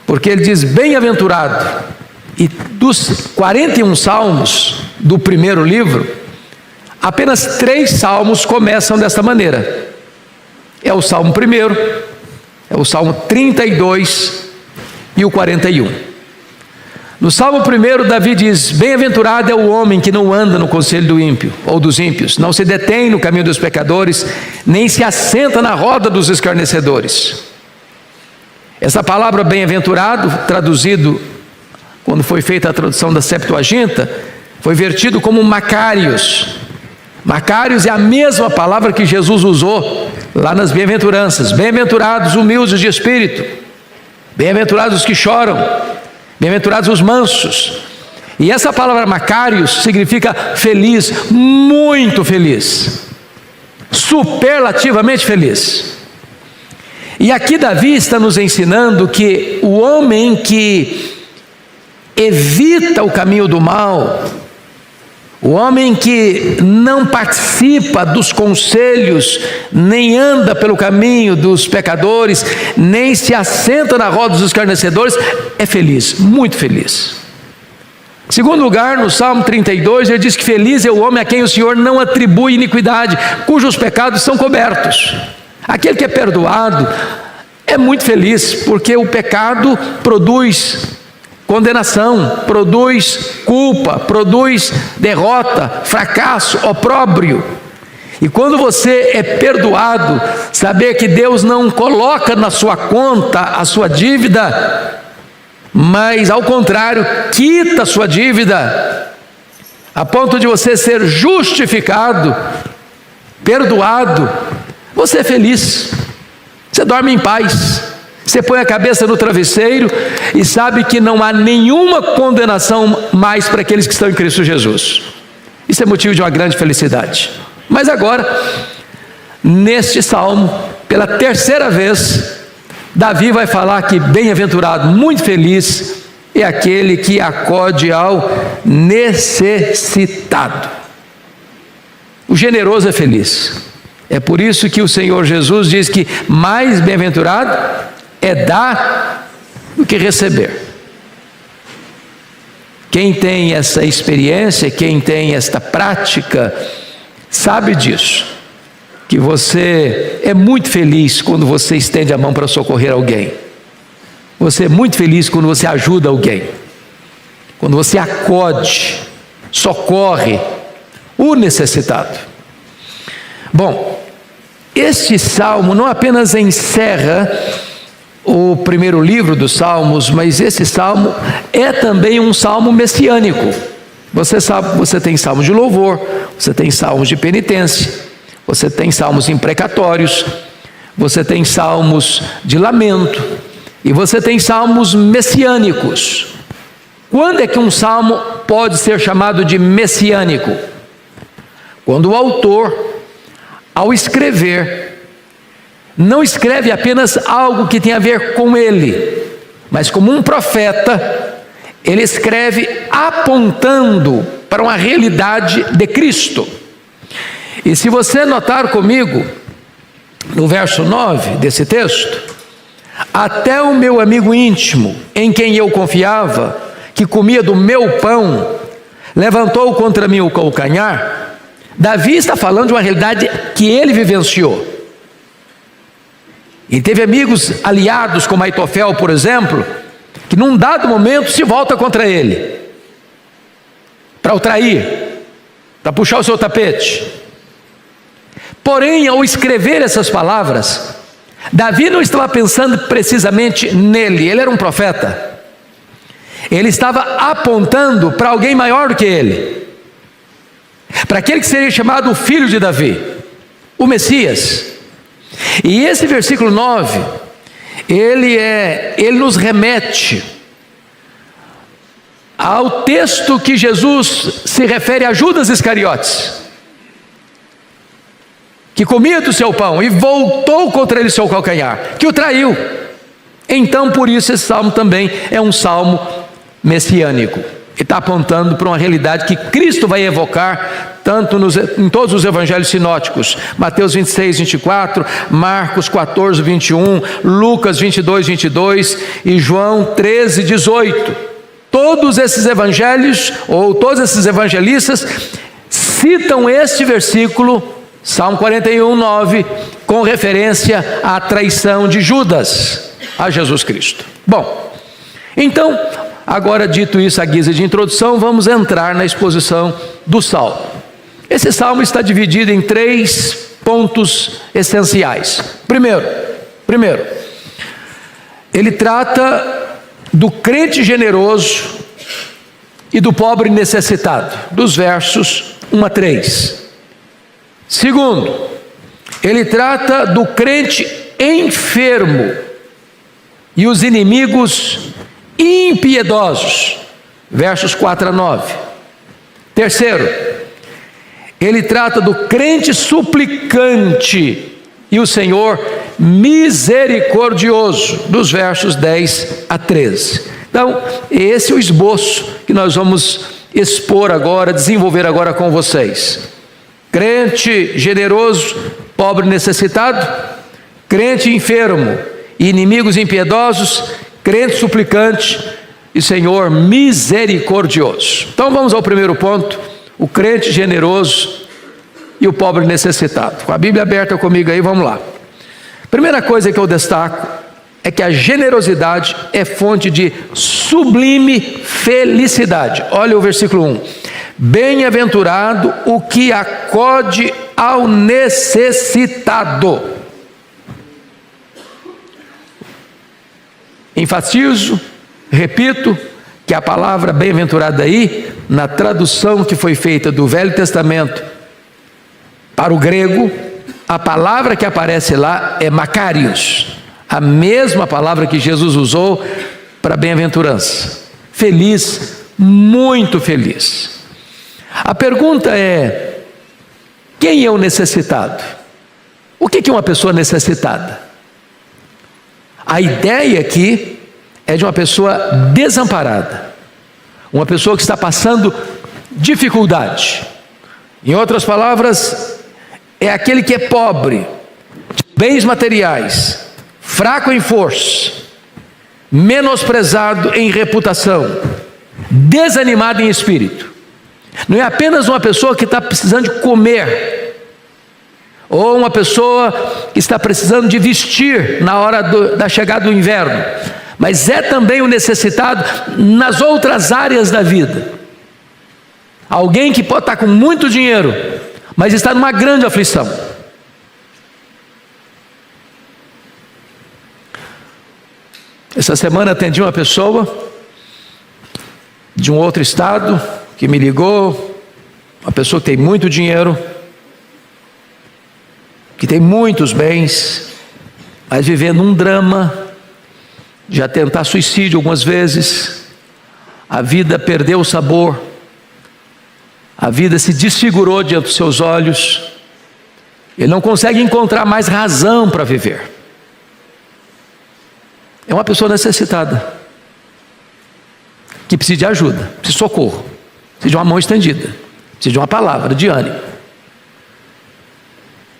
porque ele diz bem-aventurado. E dos 41 salmos do primeiro livro, apenas 3 salmos começam desta maneira. É o Salmo 1, é o Salmo 32 e o 41. No Salmo 1, Davi diz: bem-aventurado é o homem que não anda no conselho do ímpio, ou dos ímpios, não se detém no caminho dos pecadores, nem se assenta na roda dos escarnecedores. Essa palavra bem-aventurado, traduzido, quando foi feita a tradução da Septuaginta, foi vertido como Macários. Macários é a mesma palavra que Jesus usou lá nas bem-aventuranças. Bem-aventurados humildes de espírito, bem-aventurados os que choram, bem-aventurados os mansos. E essa palavra Macários significa feliz, muito feliz, superlativamente feliz. E aqui Davi está nos ensinando que o homem que evita o caminho do mal, O homem que não participa dos conselhos, nem anda pelo caminho dos pecadores, nem se assenta na roda dos escarnecedores, é feliz, muito feliz. Em segundo lugar, no Salmo 32, ele diz que feliz é o homem a quem o Senhor não atribui iniquidade, cujos pecados são cobertos. Aquele que é perdoado é muito feliz, porque o pecado produz condenação, produz culpa, produz derrota, fracasso, opróbrio. E quando você é perdoado, saber que Deus não coloca na sua conta a sua dívida, mas ao contrário, quita a sua dívida, a ponto de você ser justificado, perdoado, você é feliz, você dorme em paz. Você põe a cabeça no travesseiro e sabe que não há nenhuma condenação mais para aqueles que estão em Cristo Jesus. Isso é motivo de uma grande felicidade. Mas agora, neste salmo, pela terceira vez, Davi vai falar que bem-aventurado, muito feliz, é aquele que acode ao necessitado. O generoso é feliz. É por isso que o Senhor Jesus diz que mais bem-aventurado é dar do que receber. Quem tem essa experiência, quem tem esta prática, sabe disso, que você é muito feliz quando você estende a mão para socorrer alguém. Você é muito feliz quando você ajuda alguém, quando você acode, socorre o necessitado. Bom, este salmo não apenas encerra o primeiro livro dos Salmos, mas esse salmo é também um salmo messiânico. Você sabe, você tem salmos de louvor, você tem salmos de penitência, você tem salmos imprecatórios, você tem salmos de lamento, e você tem salmos messiânicos. Quando é que um salmo pode ser chamado de messiânico? Quando o autor, ao escrever, não escreve apenas algo que tem a ver com ele, mas como um profeta, ele escreve apontando para uma realidade de Cristo. E se você notar comigo, no verso 9 desse texto, até o meu amigo íntimo, em quem eu confiava, que comia do meu pão, levantou contra mim o calcanhar. Davi está falando de uma realidade que ele vivenciou. E teve amigos aliados como Aitofel, por exemplo, que num dado momento se volta contra ele, para o trair, para puxar o seu tapete. Porém, ao escrever essas palavras, Davi não estava pensando precisamente nele, ele era um profeta. Ele estava apontando para alguém maior do que ele, para aquele que seria chamado o filho de Davi, o Messias. E esse versículo 9, ele nos remete ao texto que Jesus se refere a Judas Iscariotes, que comia do seu pão e voltou contra ele seu calcanhar, que o traiu. Então, por isso, esse salmo também é um salmo messiânico. Ele está apontando para uma realidade que Cristo vai evocar tanto em todos os evangelhos sinóticos: Mateus 26, 24, Marcos 14, 21, Lucas 22, 22 e João 13, 18. Todos esses evangelhos, ou todos esses evangelistas, citam este versículo, Salmo 41, 9, com referência à traição de Judas a Jesus Cristo. Bom, então, agora dito isso à guisa de introdução, vamos entrar na exposição do salmo. Esse salmo está dividido em 3 pontos essenciais. Primeiro, ele trata do crente generoso e do pobre necessitado, dos versos 1 a 3. Segundo, ele trata do crente enfermo e os inimigos impiedosos, versos 4 a 9. Terceiro, ele trata do crente suplicante e o Senhor misericordioso, dos versos 10 a 13. Então, esse é o esboço que nós vamos expor agora, desenvolver agora com vocês. Crente generoso, pobre necessitado, crente enfermo, inimigos impiedosos, crente suplicante e Senhor misericordioso. Então vamos ao primeiro ponto, o crente generoso e o pobre necessitado. Com a Bíblia aberta comigo aí, vamos lá. Primeira coisa que eu destaco é que a generosidade é fonte de sublime felicidade. Olha o versículo 1. Bem-aventurado o que acode ao necessitado. Enfatizo, repito, que a palavra bem-aventurado aí, na tradução que foi feita do Velho Testamento para o grego, a palavra que aparece lá é makarios, a mesma palavra que Jesus usou para bem-aventurança. Feliz, muito feliz. A pergunta é: quem é o necessitado? O que é uma pessoa necessitada? A ideia aqui é de uma pessoa desamparada, uma pessoa que está passando dificuldade. Em outras palavras, é aquele que é pobre, de bens materiais, fraco em força, menosprezado em reputação, desanimado em espírito. Não é apenas uma pessoa que está precisando de comer, ou uma pessoa que está precisando de vestir na hora da chegada do inverno, mas é também o necessitado nas outras áreas da vida. Alguém que pode estar com muito dinheiro, mas está numa grande aflição. Essa semana atendi uma pessoa de um outro estado que me ligou, uma pessoa que tem muito dinheiro, que tem muitos bens, mas vivendo um drama, já tentar suicídio algumas vezes, a vida perdeu o sabor, a vida se desfigurou diante dos seus olhos, ele não consegue encontrar mais razão para viver. É uma pessoa necessitada, que precisa de ajuda, precisa de socorro, precisa de uma mão estendida, precisa de uma palavra de ânimo.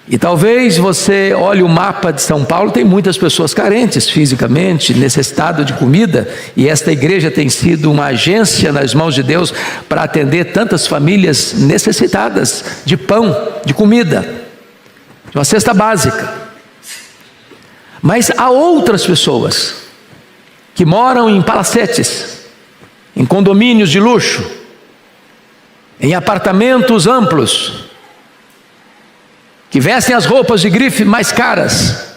E talvez você olhe o mapa de São Paulo, tem muitas pessoas carentes fisicamente, necessitadas de comida, e esta igreja tem sido uma agência nas mãos de Deus para atender tantas famílias necessitadas de pão, de comida, de uma cesta básica. Mas há outras pessoas que moram em palacetes, em condomínios de luxo, em apartamentos amplos, que vestem as roupas de grife mais caras,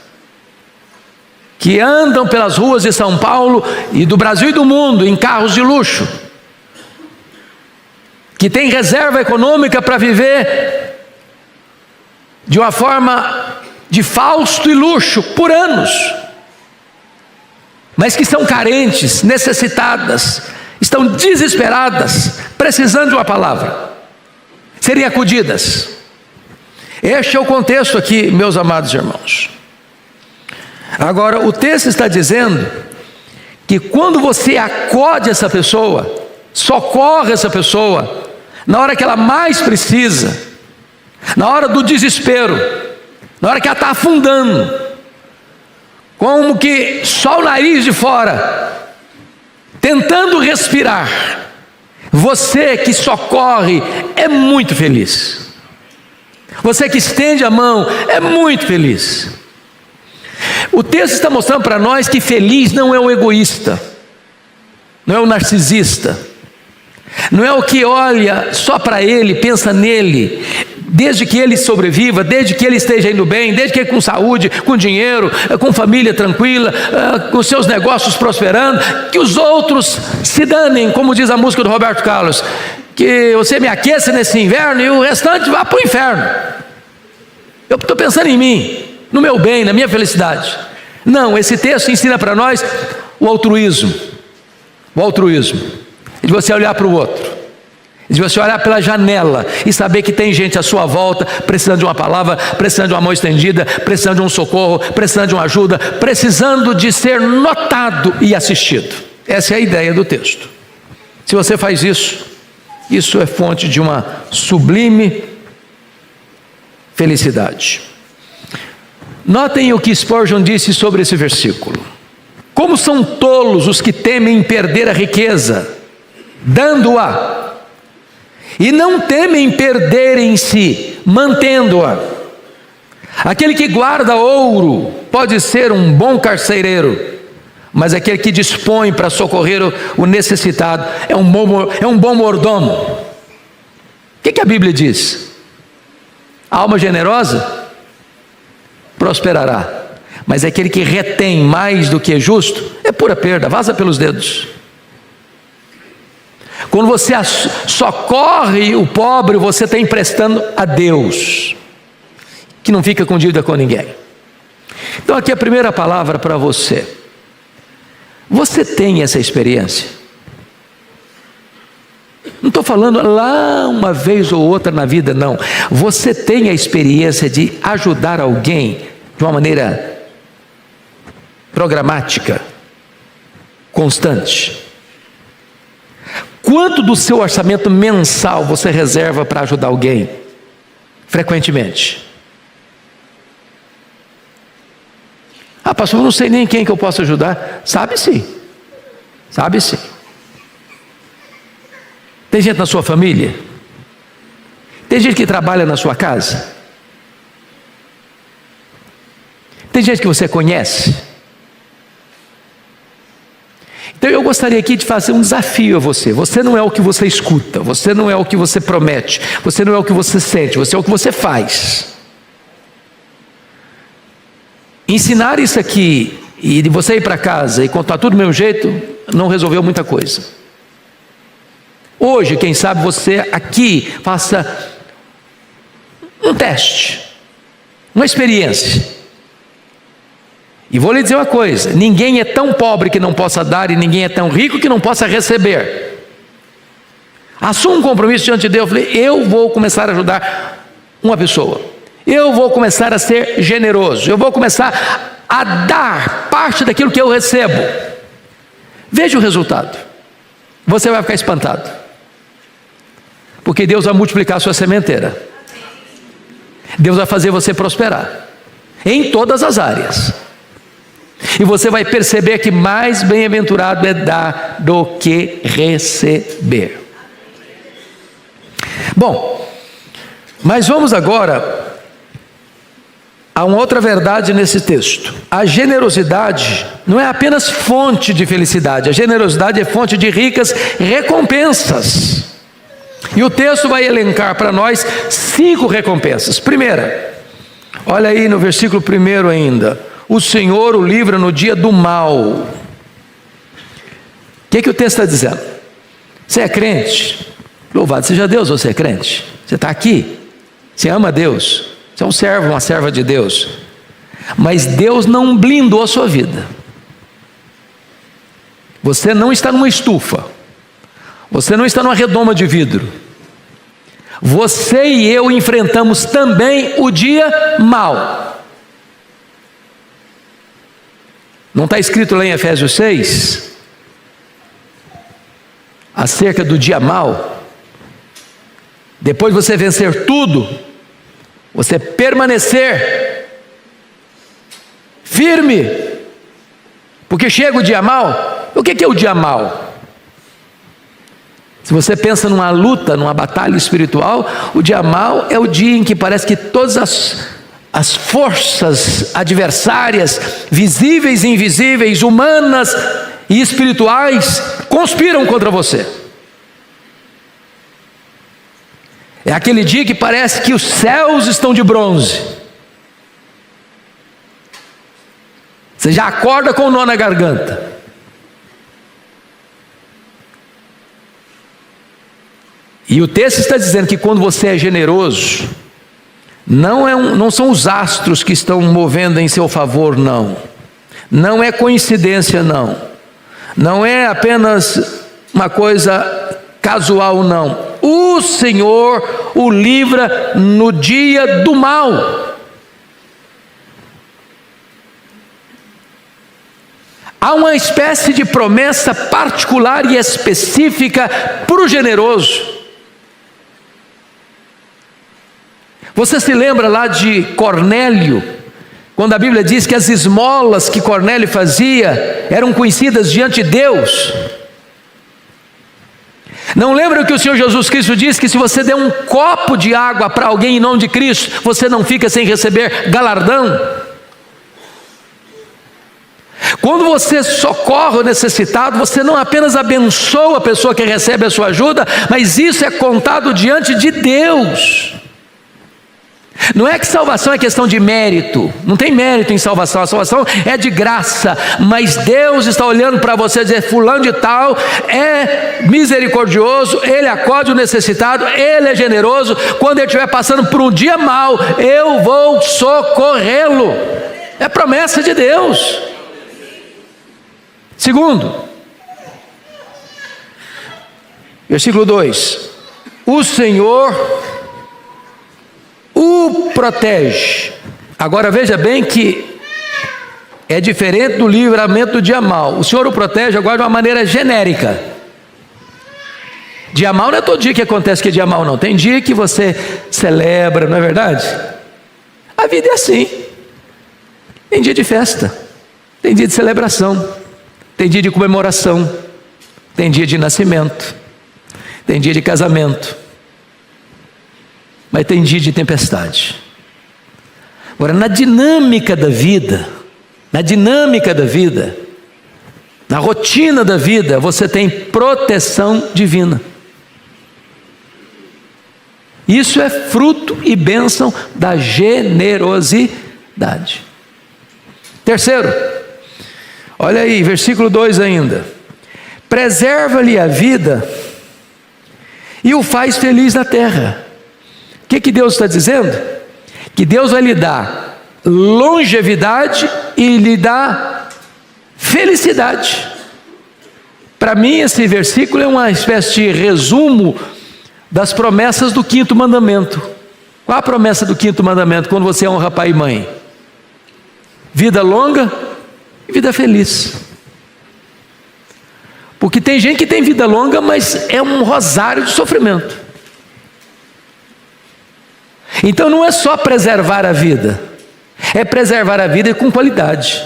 que andam pelas ruas de São Paulo e do Brasil e do mundo em carros de luxo, que têm reserva econômica para viver de uma forma de fausto e luxo por anos, mas que são carentes, necessitadas, estão desesperadas, precisando de uma palavra, serem acudidas. Este é o contexto aqui, meus amados irmãos. Agora, o texto está dizendo que quando você acode essa pessoa, socorre essa pessoa, na hora que ela mais precisa, na hora do desespero, na hora que ela está afundando, como que só o nariz de fora, tentando respirar, você que socorre é muito feliz. Você que estende a mão é muito feliz. O texto está mostrando para nós que feliz não é o egoísta, não é o narcisista, não é o que olha só para ele, pensa nele, desde que ele sobreviva, desde que ele esteja indo bem, desde que ele com saúde, com dinheiro, com família tranquila, com seus negócios prosperando, que os outros se danem, como diz a música do Roberto Carlos, que você me aqueça nesse inverno e o restante vá para o inferno. Eu estou pensando em mim, no meu bem, na minha felicidade. Não, esse texto ensina para nós o altruísmo. O altruísmo é de você olhar para o outro, é de você olhar pela janela e saber que tem gente à sua volta precisando de uma palavra, precisando de uma mão estendida, precisando de um socorro, precisando de uma ajuda, precisando de ser notado e assistido. Essa é a ideia do texto. Se você faz isso, Isso é fonte de uma sublime felicidade. Notem o que Spurgeon disse sobre esse versículo. Como são tolos os que temem perder a riqueza, dando-a, e não temem perderem-se, mantendo-a. Aquele que guarda ouro pode ser um bom carcereiro, mas aquele que dispõe para socorrer o necessitado é um bom mordomo. O que a Bíblia diz? A alma generosa prosperará, mas aquele que retém mais do que é justo é pura perda, vaza pelos dedos. Quando você socorre o pobre, você está emprestando a Deus, que não fica com dívida com ninguém. Então aqui a primeira palavra para você. Você tem essa experiência? Não estou falando lá uma vez ou outra na vida, não. Você tem a experiência de ajudar alguém de uma maneira programática, constante. Quanto do seu orçamento mensal você reserva para ajudar alguém? Frequentemente. Ah, pastor, eu não sei nem quem que eu posso ajudar. Sabe sim. Sabe sim. Tem gente na sua família? Tem gente que trabalha na sua casa? Tem gente que você conhece? Então eu gostaria aqui de fazer um desafio a você. Você não é o que você escuta, você não é o que você promete, você não é o que você sente, você é o que você faz. Ensinar isso aqui e de você ir para casa e contar tudo do mesmo jeito não resolveu muita coisa. Hoje, quem sabe você aqui faça um teste, uma experiência. E vou lhe dizer uma coisa: ninguém é tão pobre que não possa dar, e ninguém é tão rico que não possa receber. Assuma um compromisso diante de Deus. Eu falei, eu vou começar a ajudar uma pessoa, eu vou começar a ser generoso, eu vou começar a dar parte daquilo que eu recebo. Veja o resultado, você vai ficar espantado, porque Deus vai multiplicar a sua sementeira, Deus vai fazer você prosperar em todas as áreas. E você vai perceber que mais bem-aventurado é dar do que receber. Bom, mas vamos agora a uma outra verdade nesse texto. A generosidade não é apenas fonte de felicidade, a generosidade é fonte de ricas recompensas. E o texto vai elencar para nós 5 recompensas. Primeira, olha aí no versículo 1 ainda: o Senhor o livra no dia do mal. O que o texto está dizendo? Você é crente? Louvado seja Deus, você é crente. Você está aqui, você ama Deus, você é um servo, uma serva de Deus. Mas Deus não blindou a sua vida. Você não está numa estufa, você não está numa redoma de vidro. Você e eu enfrentamos também o dia mau. Não está escrito lá em Efésios 6, acerca do dia mau? Depois de você vencer tudo, você permanecer firme, porque chega o dia mau. O que é o dia mau? Se você pensa numa luta, numa batalha espiritual, o dia mau é o dia em que parece que todas as forças adversárias, visíveis e invisíveis, humanas e espirituais, conspiram contra você. É aquele dia que parece que os céus estão de bronze. Você já acorda com o nó na garganta. E o texto está dizendo que quando você é generoso, não são os astros que estão movendo em seu favor, não. Não é coincidência, não. Não é apenas uma coisa casual, não. O Senhor o livra no dia do mal. Há uma espécie de promessa particular e específica para o generoso. Você se lembra lá de Cornélio, quando a Bíblia diz que as esmolas que Cornélio fazia eram conhecidas diante de Deus? Não lembra que o Senhor Jesus Cristo disse que se você der um copo de água para alguém em nome de Cristo, você não fica sem receber galardão? Quando você socorre o necessitado, você não apenas abençoa a pessoa que recebe a sua ajuda, mas isso é contado diante de Deus. Não é que salvação é questão de mérito, não tem mérito em salvação, a salvação é de graça, mas Deus está olhando para você e dizer: fulano de tal é misericordioso, ele acode o necessitado, ele é generoso, quando ele estiver passando por um dia mau, eu vou socorrê-lo. É promessa de Deus. Segundo, versículo 2: o Senhor o protege. Agora veja bem que é diferente do livramento do dia mau. O Senhor o protege agora de uma maneira genérica. Dia mau não é todo dia que acontece que é dia mau, não. Tem dia que você celebra, não é verdade? A vida é assim. Tem dia de festa, tem dia de celebração, tem dia de comemoração, tem dia de nascimento, tem dia de casamento, mas tem dia de tempestade. Agora, na dinâmica da vida, na rotina da vida, você tem proteção divina. Isso é fruto e bênção da generosidade. Terceiro, olha aí, versículo 2 ainda: preserva-lhe a vida e o faz feliz na terra. O que Deus está dizendo? Que Deus vai lhe dar longevidade e lhe dá felicidade. Para mim, esse versículo é uma espécie de resumo das promessas do 5º mandamento. Qual a promessa do 5º mandamento quando você honra pai e mãe? Vida longa e vida feliz. Porque tem gente que tem vida longa, mas é um rosário de sofrimento. Então não é só preservar a vida, é preservar a vida com qualidade,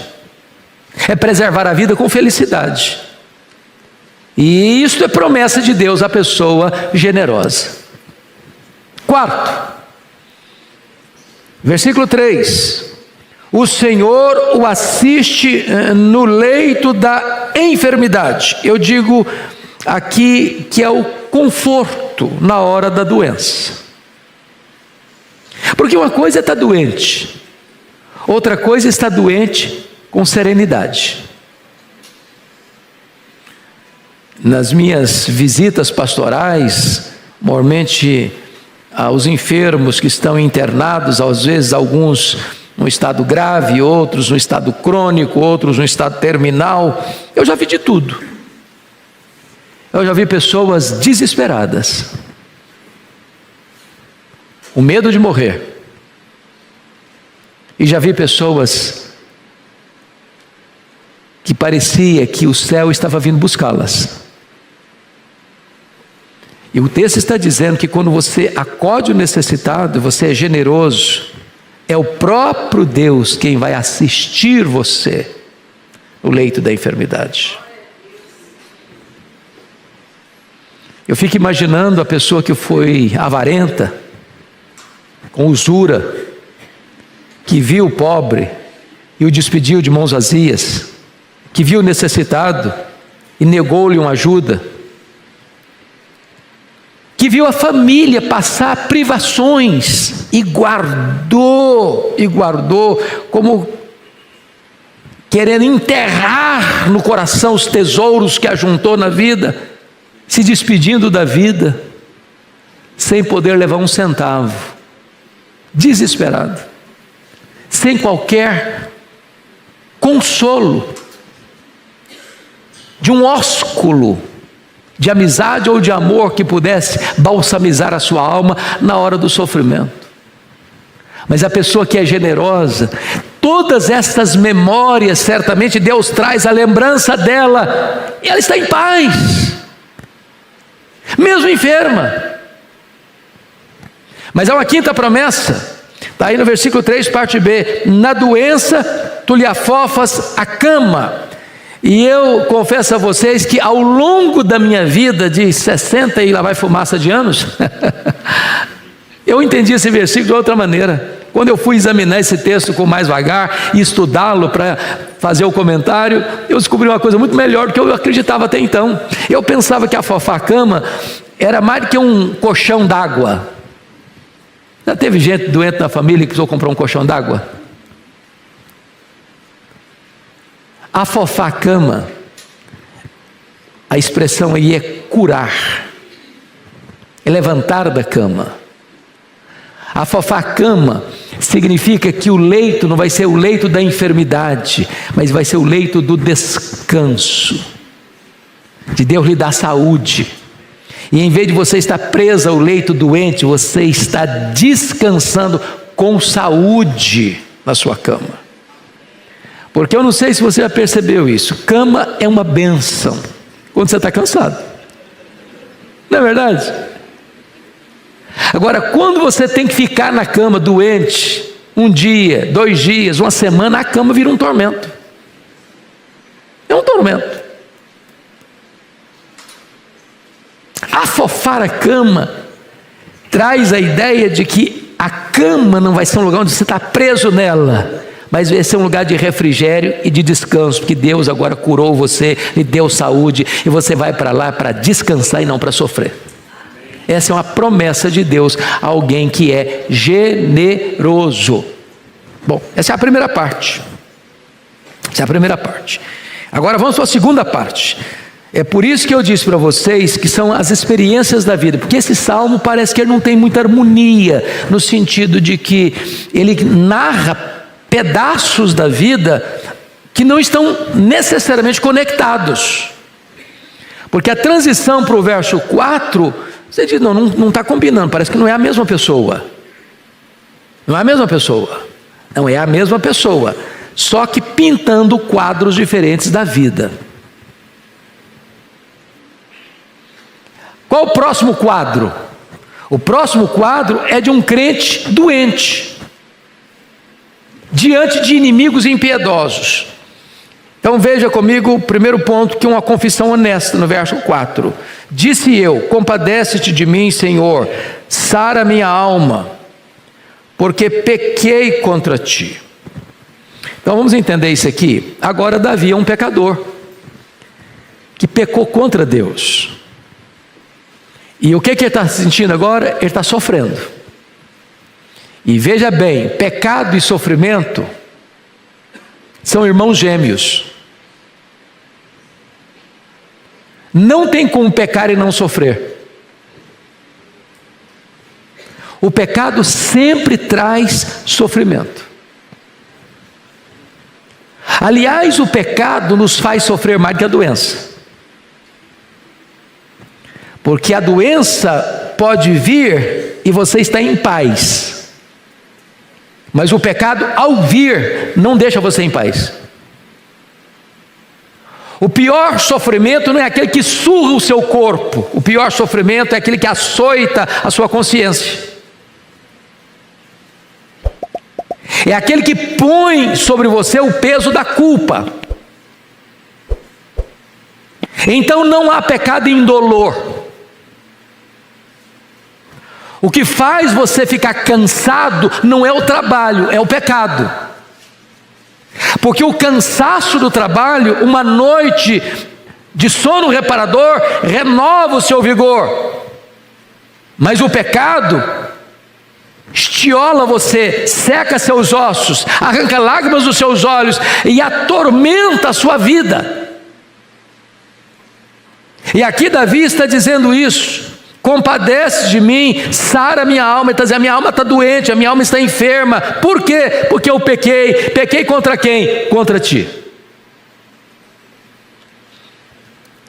é preservar a vida com felicidade. E isso é promessa de Deus à pessoa generosa. Quarto, versículo 3: o Senhor o assiste no leito da enfermidade. Eu digo aqui que é o conforto na hora da doença. Porque uma coisa é estar doente, outra coisa é estar doente com serenidade. Nas minhas visitas pastorais, normalmente aos enfermos que estão internados, às vezes alguns no estado grave, outros no estado crônico, outros no estado terminal, eu já vi de tudo. Eu já vi pessoas desesperadas, o medo de morrer. E já vi pessoas que parecia que o céu estava vindo buscá-las. E o texto está dizendo que quando você acode o necessitado, você é generoso, é o próprio Deus quem vai assistir você no leito da enfermidade. Eu fico imaginando a pessoa que foi avarenta, com usura, que viu o pobre e o despediu de mãos vazias, que viu o necessitado e negou-lhe uma ajuda, que viu a família passar privações e guardou, como querendo enterrar no coração os tesouros que ajuntou na vida, se despedindo da vida, sem poder levar um centavo, desesperado, sem qualquer consolo, de um ósculo de amizade ou de amor que pudesse balsamizar a sua alma na hora do sofrimento. Mas a pessoa que é generosa, todas estas memórias, certamente Deus traz a lembrança dela, e ela está em paz, mesmo enferma. Mas há uma quinta promessa, está aí no versículo 3, parte B: na doença tu lhe afofas a cama. E eu confesso a vocês que ao longo da minha vida de 60 e lá vai fumaça de anos, eu entendi esse versículo de outra maneira. Quando eu fui examinar esse texto com mais vagar e estudá-lo para fazer o comentário, eu descobri uma coisa muito melhor do que eu acreditava até então. Eu pensava que afofar a cama era mais do que um colchão d'água. Já teve gente doente na família que precisou comprar um colchão d'água? Afofar a cama, a expressão aí é curar, é levantar da cama. Afofar a cama significa que o leito não vai ser o leito da enfermidade, mas vai ser o leito do descanso, de Deus lhe dar saúde. E em vez de você estar preso ao leito doente, você está descansando com saúde na sua cama. Porque eu não sei se você já percebeu isso, cama é uma bênção quando você está cansado, não é verdade? Agora, quando você tem que ficar na cama doente, um dia, 2 dias, uma semana, a cama vira um tormento. É um tormento. Afofar a cama traz a ideia de que a cama não vai ser um lugar onde você está preso nela, mas vai ser um lugar de refrigério e de descanso, porque Deus agora curou você, lhe deu saúde, e você vai para lá para descansar e não para sofrer. Essa é uma promessa de Deus a alguém que é generoso. Bom, essa é a primeira parte. Essa é a primeira parte. Agora vamos para a segunda parte. É por isso que eu disse para vocês que são as experiências da vida, porque esse salmo parece que ele não tem muita harmonia, no sentido de que ele narra pedaços da vida que não estão necessariamente conectados. Porque a transição para o verso 4, você diz, não está combinando, parece que não é a mesma pessoa. Não é a mesma pessoa. Não é a mesma pessoa, só que pintando quadros diferentes da vida. Qual o próximo quadro? O próximo quadro é de um crente doente, diante de inimigos impiedosos. Então veja comigo o primeiro ponto, que é uma confissão honesta no verso 4. Disse eu, compadece-te de mim, Senhor, sara minha alma, porque pequei contra ti. Então vamos entender isso aqui. Agora Davi é um pecador, que pecou contra Deus. E o que ele está sentindo agora? Ele está sofrendo. E veja bem, pecado e sofrimento são irmãos gêmeos. Não tem como pecar e não sofrer. O pecado sempre traz sofrimento. Aliás, o pecado nos faz sofrer mais que a doença. Porque a doença pode vir e você está em paz. Mas o pecado, ao vir, não deixa você em paz. O pior sofrimento não é aquele que surra o seu corpo. O pior sofrimento é aquele que açoita a sua consciência. É aquele que põe sobre você o peso da culpa. Então não há pecado indolor. O que faz você ficar cansado não é o trabalho, é o pecado. Porque o cansaço do trabalho, uma noite de sono reparador, renova o seu vigor. Mas o pecado estiola você, seca seus ossos, arranca lágrimas dos seus olhos e atormenta a sua vida. E aqui Davi está dizendo isso. Compadece de mim, sara minha alma. Ele está dizendo, a minha alma está doente, a minha alma está enferma. Por quê? Porque eu pequei. Pequei contra quem? Contra ti.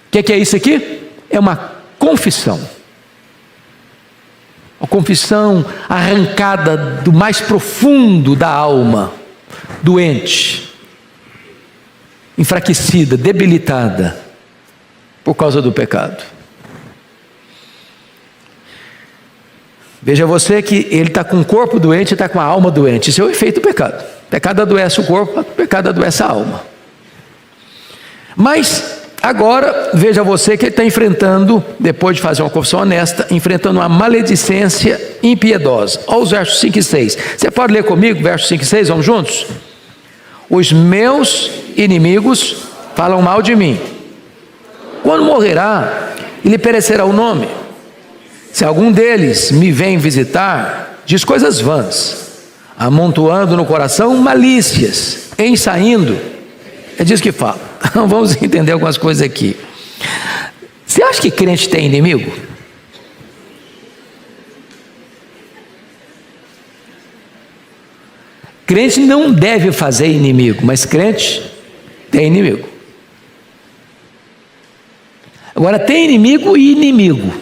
O que é isso aqui? É uma confissão. Uma confissão arrancada do mais profundo da alma, doente, enfraquecida, debilitada, por causa do pecado. Veja você que ele está com o corpo doente e está com a alma doente. Isso é o efeito do pecado. O pecado adoece o corpo, o pecado adoece a alma. Mas agora, veja você que ele está enfrentando, depois de fazer uma confissão honesta, enfrentando uma maledicência impiedosa. Olha os versos 5 e 6. Você pode ler comigo, versos 5 e 6, vamos juntos? Os meus inimigos falam mal de mim. Quando morrerá, lhe perecerá o nome. Se algum deles me vem visitar, diz coisas vãs, amontoando no coração malícias, em saindo, é disso que fala. Então vamos entender algumas coisas aqui. Você acha que crente tem inimigo? Crente não deve fazer inimigo, mas crente tem inimigo. Agora tem inimigo e inimigo.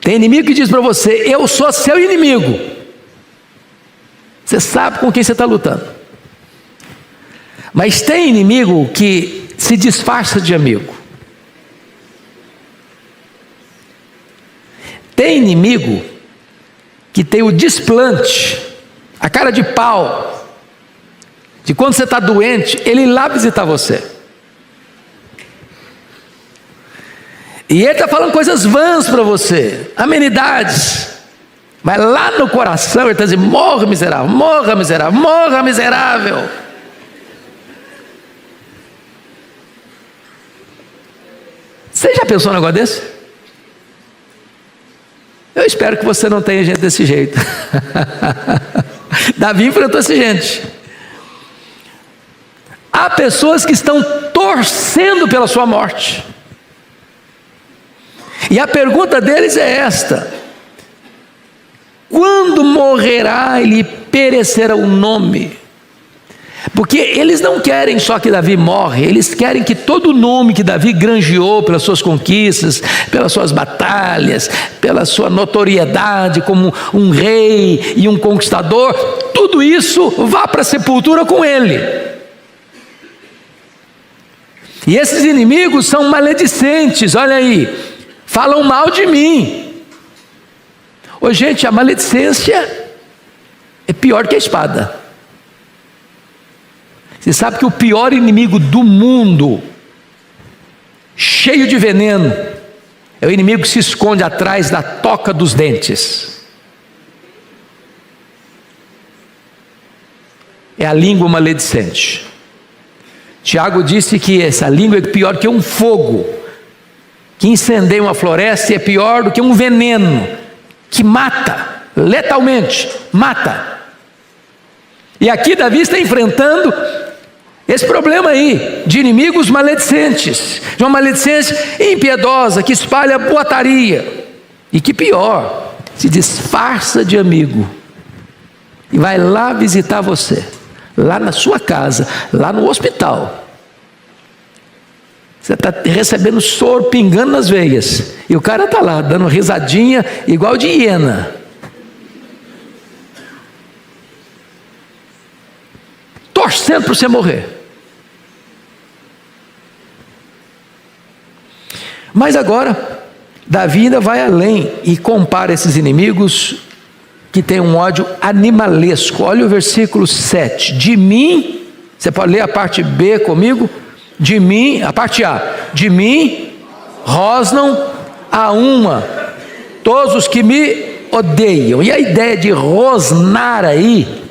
Tem inimigo que diz para você: eu sou seu inimigo. Você sabe com quem você está lutando. Mas tem inimigo que se disfarça de amigo. Tem inimigo que tem o desplante, a cara de pau, de quando você está doente, ele ir lá visitar você. E ele está falando coisas vãs para você, amenidades. Mas lá no coração ele está dizendo: morra miserável, morra miserável, morra miserável. Você já pensou num negócio desse? Eu espero que você não tenha gente desse jeito. Davi enfrentou essa gente. Há pessoas que estão torcendo pela sua morte. E a pergunta deles é esta: quando morrerá e lhe perecerá o nome? Porque eles não querem só que Davi morre, eles querem que todo o nome que Davi granjeou pelas suas conquistas, pelas suas batalhas, pela sua notoriedade como um rei e um conquistador, tudo isso vá para a sepultura com ele. E esses inimigos são maledicentes, olha aí, falam mal de mim. Ô gente, a maledicência é pior que a espada. Você sabe que o pior inimigo do mundo, cheio de veneno, é o inimigo que se esconde atrás da toca dos dentes. É a língua maledicente. Tiago disse que essa língua é pior que um fogo, que incendeia uma floresta, e é pior do que um veneno, que mata, letalmente, mata. E aqui Davi está enfrentando esse problema aí, de inimigos maledicentes, de uma maledicência impiedosa, que espalha boataria, e que pior, se disfarça de amigo, e vai lá visitar você, lá na sua casa, lá no hospital. Você está recebendo soro pingando nas veias, e o cara está lá, dando risadinha, igual de hiena. Torcendo para você morrer. Mas agora, Davi ainda vai além e compara esses inimigos que têm um ódio animalesco. Olha o versículo 7. De mim, você pode ler a parte B comigo? De mim, a parte A. De mim rosnam a uma todos os que me odeiam. E a ideia de rosnar aí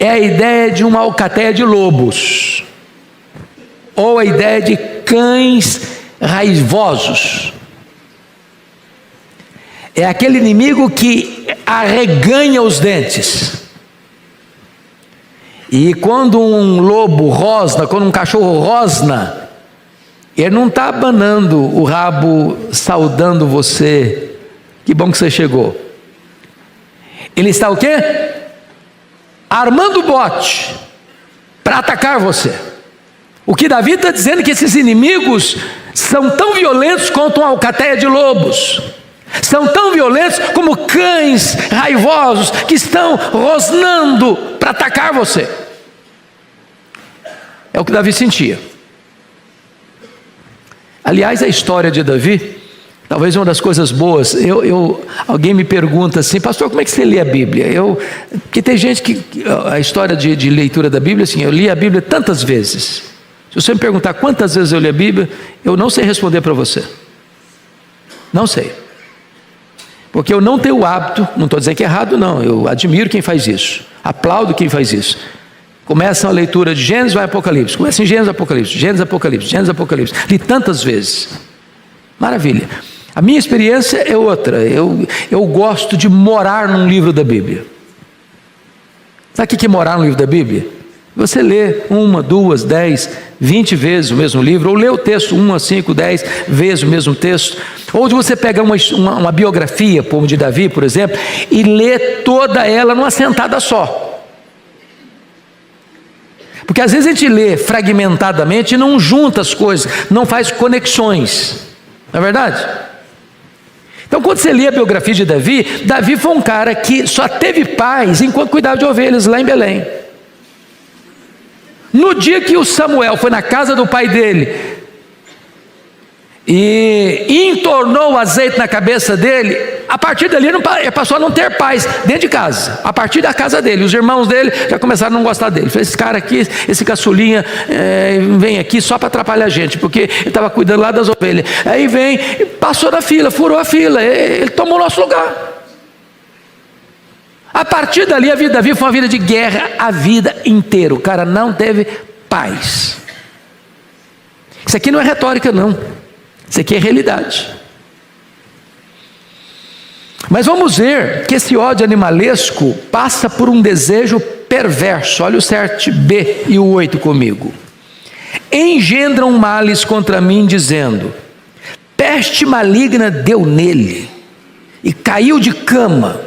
é a ideia de uma alcateia de lobos, ou a ideia de cães raivosos. É aquele inimigo que arreganha os dentes. E quando um lobo rosna, quando um cachorro rosna, ele não está abanando o rabo, saudando você, que bom que você chegou. Ele está o quê? Armando o bote para atacar você. O que Davi está dizendo é que esses inimigos são tão violentos quanto uma alcateia de lobos, são tão violentos como cães raivosos que estão rosnando para atacar você. É o que Davi sentia. Aliás, a história de Davi Talvez uma das coisas boas, alguém me pergunta assim, pastor, como é que você lê a Bíblia? Porque tem gente que, a história de leitura da Bíblia, assim, eu li a Bíblia tantas vezes. Se você me perguntar quantas vezes eu li a Bíblia, eu não sei responder para você. Não sei. Porque eu não tenho o hábito, não estou dizendo que é errado não, eu admiro quem faz isso, aplaudo quem faz isso. Começa a leitura de Gênesis, vai Apocalipse, começa em Gênesis, Apocalipse, Gênesis, Apocalipse, Gênesis, Apocalipse, li tantas vezes. Maravilha. A minha experiência é outra. Eu gosto de morar num livro da Bíblia. Sabe o que é morar no livro da Bíblia? Você lê 1, 2, 10, 20 vezes o mesmo livro, ou lê o texto 1 a 5, 10 vezes o mesmo texto, ou de você pegar uma biografia, como de Davi, por exemplo, e ler toda ela numa sentada só. Porque às vezes a gente lê fragmentadamente e não junta as coisas, não faz conexões. Não é verdade? Então, quando você lê a biografia de Davi, Davi foi um cara que só teve paz enquanto cuidava de ovelhas lá em Belém. No dia que o Samuel foi na casa do pai dele e entornou o azeite na cabeça dele, a partir dali ele passou a não ter paz dentro de casa, a partir da casa dele. Os irmãos dele já começaram a não gostar dele. Esse cara aqui, esse caçulinha, vem aqui só para atrapalhar a gente, porque ele estava cuidando lá das ovelhas. Aí vem, passou na fila, furou a fila, ele tomou nosso lugar. A partir dali a vida de Davi foi uma vida de guerra a vida inteira. O cara não teve paz. Isso aqui não é retórica não, isso aqui é realidade. Mas vamos ver que esse ódio animalesco passa por um desejo perverso. Olha o 7b e o 8 comigo. Engendram males contra mim, dizendo: peste maligna deu nele, e caiu de cama,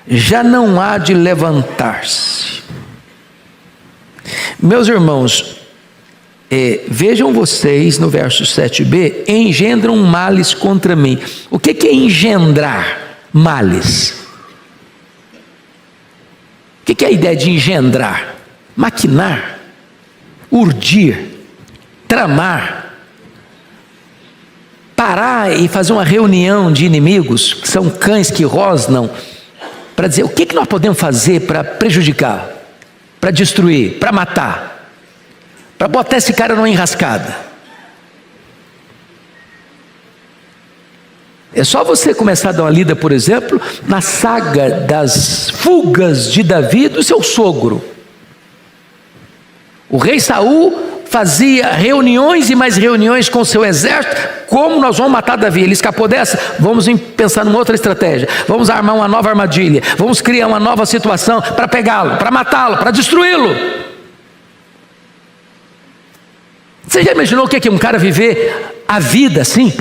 já não há de levantar-se. Meus irmãos, vejam vocês no verso 7b, engendram males contra mim. O que é engendrar males? O que é a ideia de engendrar? Maquinar, urdir, tramar, parar e fazer uma reunião de inimigos, que são cães que rosnam, para dizer o que nós podemos fazer para prejudicar, para destruir, para matar, para botar esse cara numa enrascada. É só você começar a dar uma lida, por exemplo, na saga das fugas de Davi do seu sogro. O rei Saul fazia reuniões e mais reuniões com o seu exército. Como nós vamos matar Davi? Ele escapou dessa? Vamos pensar numa outra estratégia. Vamos armar uma nova armadilha. Vamos criar uma nova situação para pegá-lo, para matá-lo, para destruí-lo. Você já imaginou o que é um cara viver a vida assim?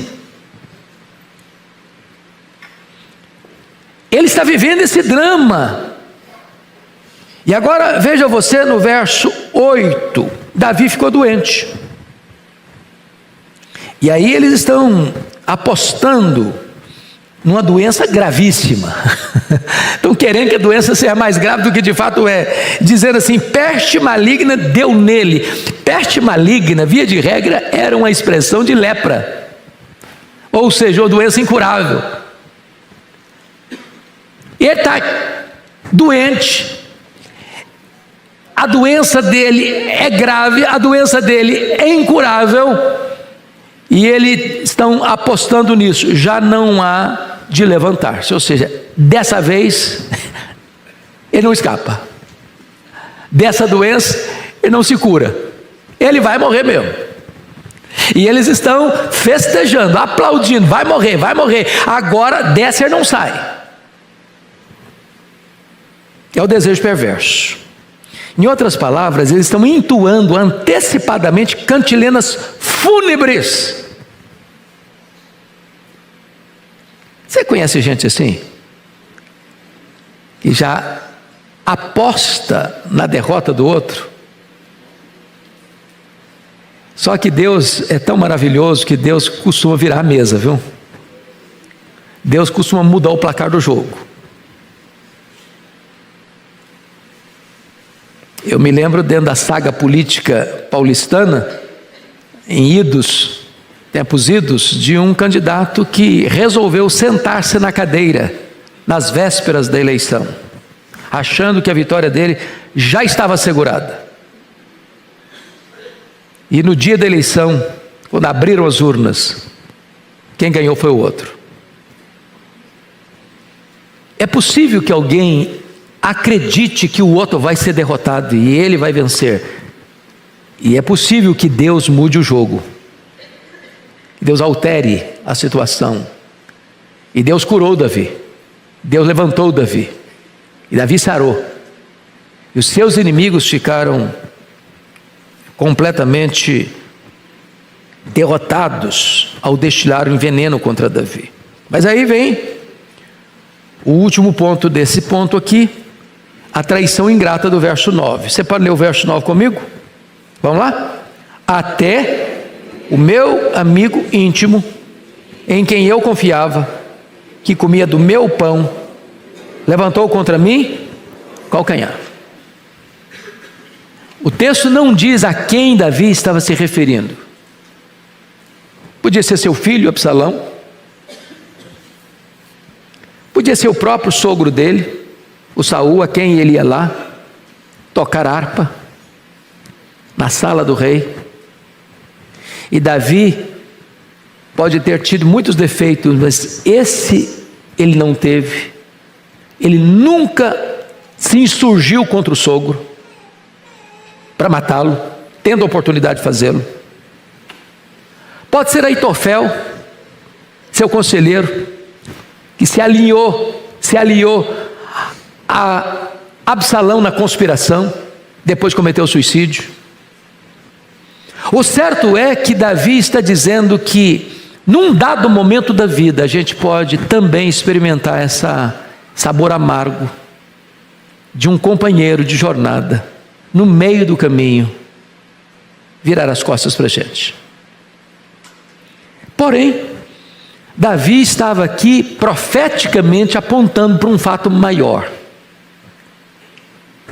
Ele está vivendo esse drama. E agora veja você no verso 8, Davi ficou doente. E aí eles estão apostando numa doença gravíssima. Estão querendo que a doença seja mais grave do que de fato é. Dizendo assim, peste maligna deu nele. Peste maligna, via de regra, era uma expressão de lepra. Ou seja, uma doença incurável. Ele está doente. A doença dele é grave, a doença dele é incurável, e eles estão apostando nisso, já não há de levantar-se, ou seja, dessa vez ele não escapa, dessa doença ele não se cura, ele vai morrer mesmo. E eles estão festejando, aplaudindo, vai morrer, agora dessa ele não sai. É o desejo perverso. Em outras palavras, eles estão entoando antecipadamente cantilenas fúnebres. Você conhece gente assim? Que já aposta na derrota do outro? Só que Deus é tão maravilhoso que Deus costuma virar a mesa, viu? Deus costuma mudar o placar do jogo. Eu me lembro dentro da saga política paulistana, em idos, tempos idos, de um candidato que resolveu sentar-se na cadeira nas vésperas da eleição, achando que a vitória dele já estava assegurada. E no dia da eleição, quando abriram as urnas, quem ganhou foi o outro. É possível que alguém acredite que o outro vai ser derrotado e ele vai vencer. E é possível que Deus mude o jogo. Deus altere a situação. E Deus curou Davi. Deus levantou Davi. E Davi sarou. E os seus inimigos ficaram completamente derrotados ao destilarem veneno contra Davi. Mas aí vem o último ponto desse ponto aqui, a traição ingrata do verso 9. Você pode ler o verso 9 comigo? Vamos lá? Até o meu amigo íntimo, em quem eu confiava, que comia do meu pão, levantou contra mim calcanhar. O texto não diz a quem Davi estava se referindo. Podia ser seu filho Absalão, podia ser o próprio sogro dele, o Saul, a quem ele ia lá tocar harpa na sala do rei. E Davi pode ter tido muitos defeitos, mas esse ele não teve. Ele nunca se insurgiu contra o sogro para matá-lo, tendo a oportunidade de fazê-lo. Pode ser Aitofel, seu conselheiro, que se aliou a Absalão na conspiração, depois cometeu suicídio. O certo é que Davi está dizendo que num dado momento da vida a gente pode também experimentar esse sabor amargo de um companheiro de jornada, no meio do caminho, virar as costas para a gente. Porém, Davi estava aqui profeticamente apontando para um fato maior,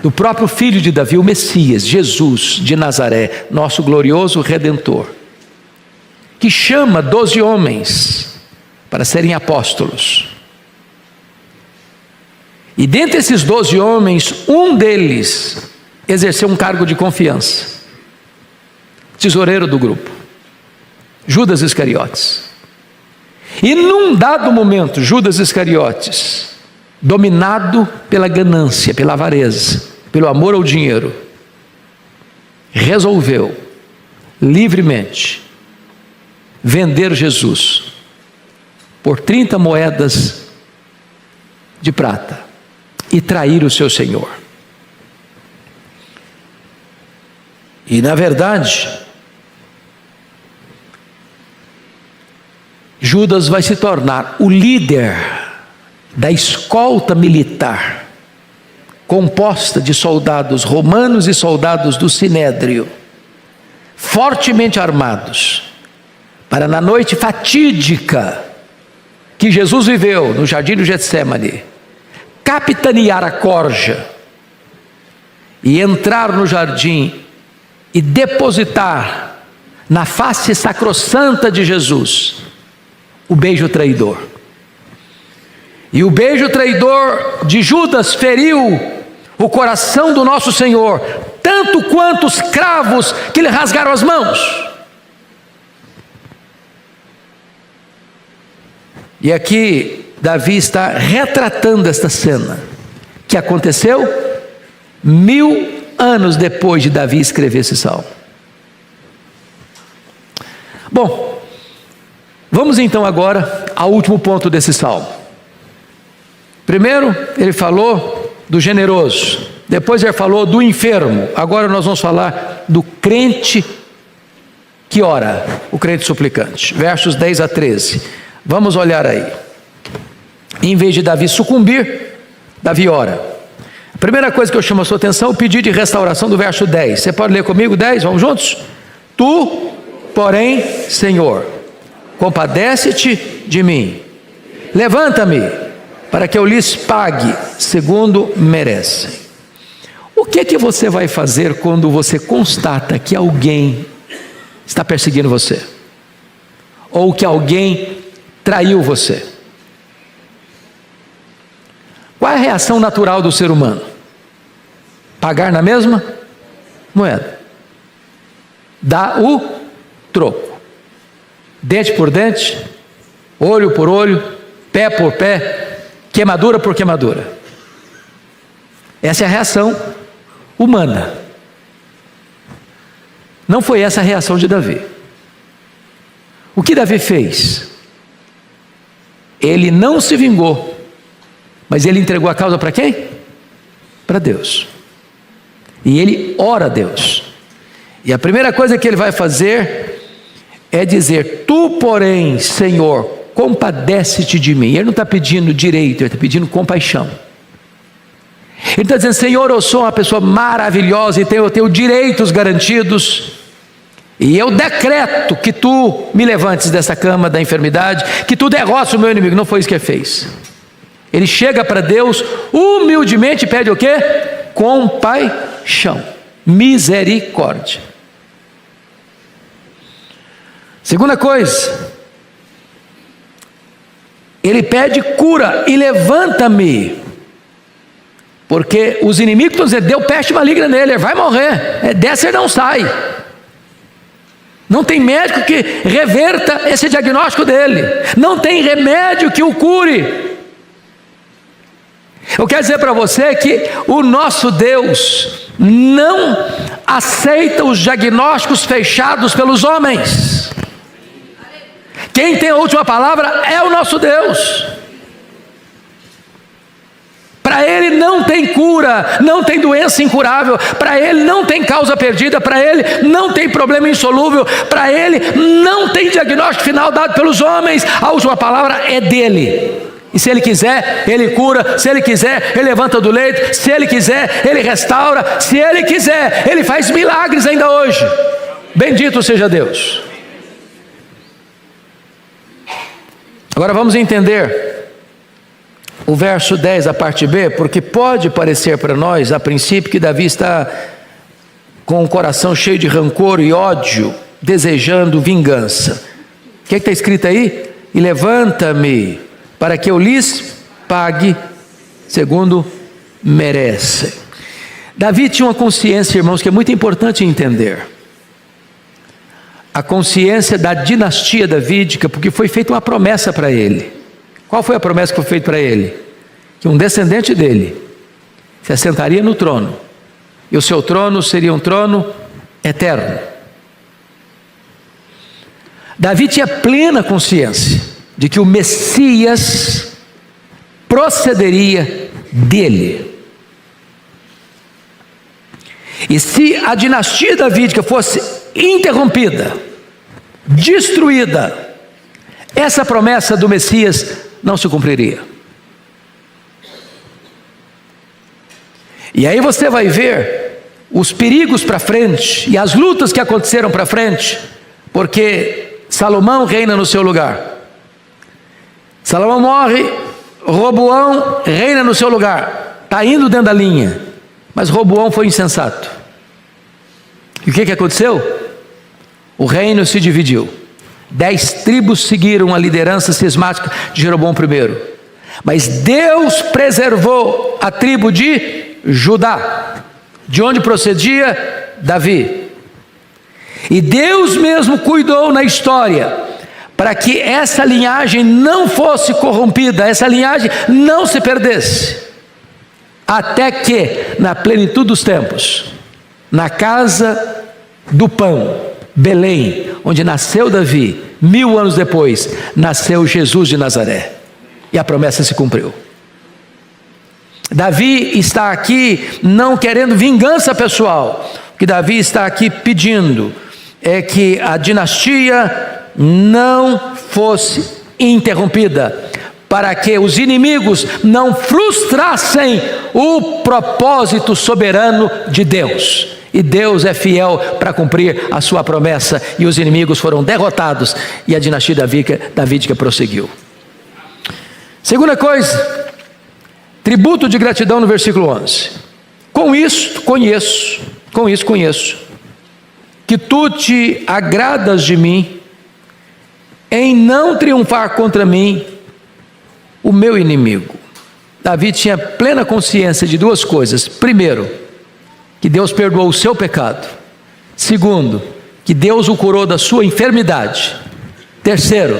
do próprio filho de Davi, o Messias, Jesus de Nazaré, nosso glorioso Redentor, que chama 12 homens para serem apóstolos. E dentre esses 12 homens, um deles exerceu um cargo de confiança, tesoureiro do grupo, Judas Iscariotes. E num dado momento, Judas Iscariotes, dominado pela ganância, pela avareza, pelo amor ao dinheiro, resolveu livremente vender Jesus por 30 moedas de prata e trair o seu Senhor. E na verdade, Judas vai se tornar o líder da escolta militar, composta de soldados romanos e soldados do Sinédrio, fortemente armados, para na noite fatídica que Jesus viveu no jardim do Getsêmani, capitanear a corja e entrar no jardim e depositar na face sacrossanta de Jesus o beijo traidor. E o beijo traidor de Judas feriu o coração do nosso Senhor, tanto quanto os cravos que lhe rasgaram as mãos. E aqui Davi está retratando esta cena, que aconteceu 1000 anos depois de Davi escrever esse salmo. Bom, vamos então agora ao último ponto desse salmo. Primeiro ele falou do generoso, depois ele falou do enfermo, agora nós vamos falar do crente que ora, o crente suplicante, versos 10 a 13, vamos olhar aí. Em vez de Davi sucumbir, Davi ora. A primeira coisa que eu chamo a sua atenção é o pedido de restauração do verso 10, você pode ler comigo 10, vamos juntos? Tu, porém, Senhor, compadece-te de mim, levanta-me, para que eu lhes pague segundo merecem. O que você vai fazer quando você constata que alguém está perseguindo você? ou que alguém traiu você. Qual é a reação natural do ser humano? Pagar na mesma moeda. Dá o troco. Dente por dente, olho por olho, pé por pé, queimadura por queimadura. Essa é a reação humana. Não foi essa a reação de Davi. O que Davi fez? Ele não se vingou, mas ele entregou a causa para quem? Para Deus. E ele ora a Deus. E a primeira coisa que ele vai fazer é dizer: tu, porém, Senhor, compadece-te de mim. Ele não está pedindo direito, ele está pedindo compaixão. Ele está dizendo: Senhor, eu sou uma pessoa maravilhosa e eu tenho direitos garantidos, e eu decreto que tu me levantes dessa cama da enfermidade, que tu derrotes o meu inimigo. Não foi isso que ele fez. Ele chega para Deus humildemente e pede o quê? Compaixão, misericórdia. Segunda coisa, ele pede cura e levanta-me, porque os inimigos estão dizendo: deu peste maligna nele, ele vai morrer, dessa ele não sai. Não tem médico que reverta esse diagnóstico dele, não tem remédio que o cure. Eu quero dizer para você que o nosso Deus não aceita os diagnósticos fechados pelos homens. Quem tem a última palavra é o nosso Deus. Para Ele não tem cura, não tem doença incurável, para Ele não tem causa perdida, para Ele não tem problema insolúvel, para Ele não tem diagnóstico final dado pelos homens. A última palavra é dele. E se Ele quiser, Ele cura. Se Ele quiser, Ele levanta do leito. Se Ele quiser, Ele restaura. Se Ele quiser, Ele faz milagres ainda hoje. Bendito seja Deus. Agora vamos entender o verso 10, a parte B, porque pode parecer para nós, a princípio, que Davi está com o coração cheio de rancor e ódio, desejando vingança. O que está escrito aí? E levanta-me, para que eu lhes pague segundo merecem. Davi tinha uma consciência, irmãos, que é muito importante entender. A consciência da dinastia davídica, porque foi feita uma promessa para ele. Qual foi a promessa que foi feita para ele? Que um descendente dele se assentaria no trono, e o seu trono seria um trono eterno. Davi tinha plena consciência de que o Messias procederia dele. E se a dinastia davídica fosse interrompida, destruída, essa promessa do Messias não se cumpriria. E aí você vai ver os perigos para frente e as lutas que aconteceram para frente, porque Salomão reina no seu lugar. Salomão morre, Roboão reina no seu lugar, está indo dentro da linha, mas Roboão foi insensato. E o que aconteceu? O reino se dividiu. 10 tribos seguiram a liderança cismática de Jeroboão I, mas Deus preservou a tribo de Judá, de onde procedia Davi. E Deus mesmo cuidou na história para que essa linhagem não fosse corrompida, essa linhagem não se perdesse, até que, na plenitude dos tempos, na casa do pão, Belém, onde nasceu Davi, 1000 anos depois, nasceu Jesus de Nazaré, e a promessa se cumpriu. Davi está aqui não querendo vingança pessoal. O que Davi está aqui pedindo é que a dinastia não fosse interrompida, para que os inimigos não frustrassem o propósito soberano de Deus. E Deus é fiel para cumprir a sua promessa, e os inimigos foram derrotados, e a dinastia davídica prosseguiu. Segunda coisa, tributo de gratidão no versículo 11. Com isso conheço que tu te agradas de mim em não triunfar contra mim, o meu inimigo. Davi tinha plena consciência de duas coisas. Primeiro, que Deus perdoou o seu pecado. Segundo, que Deus o curou da sua enfermidade. Terceiro,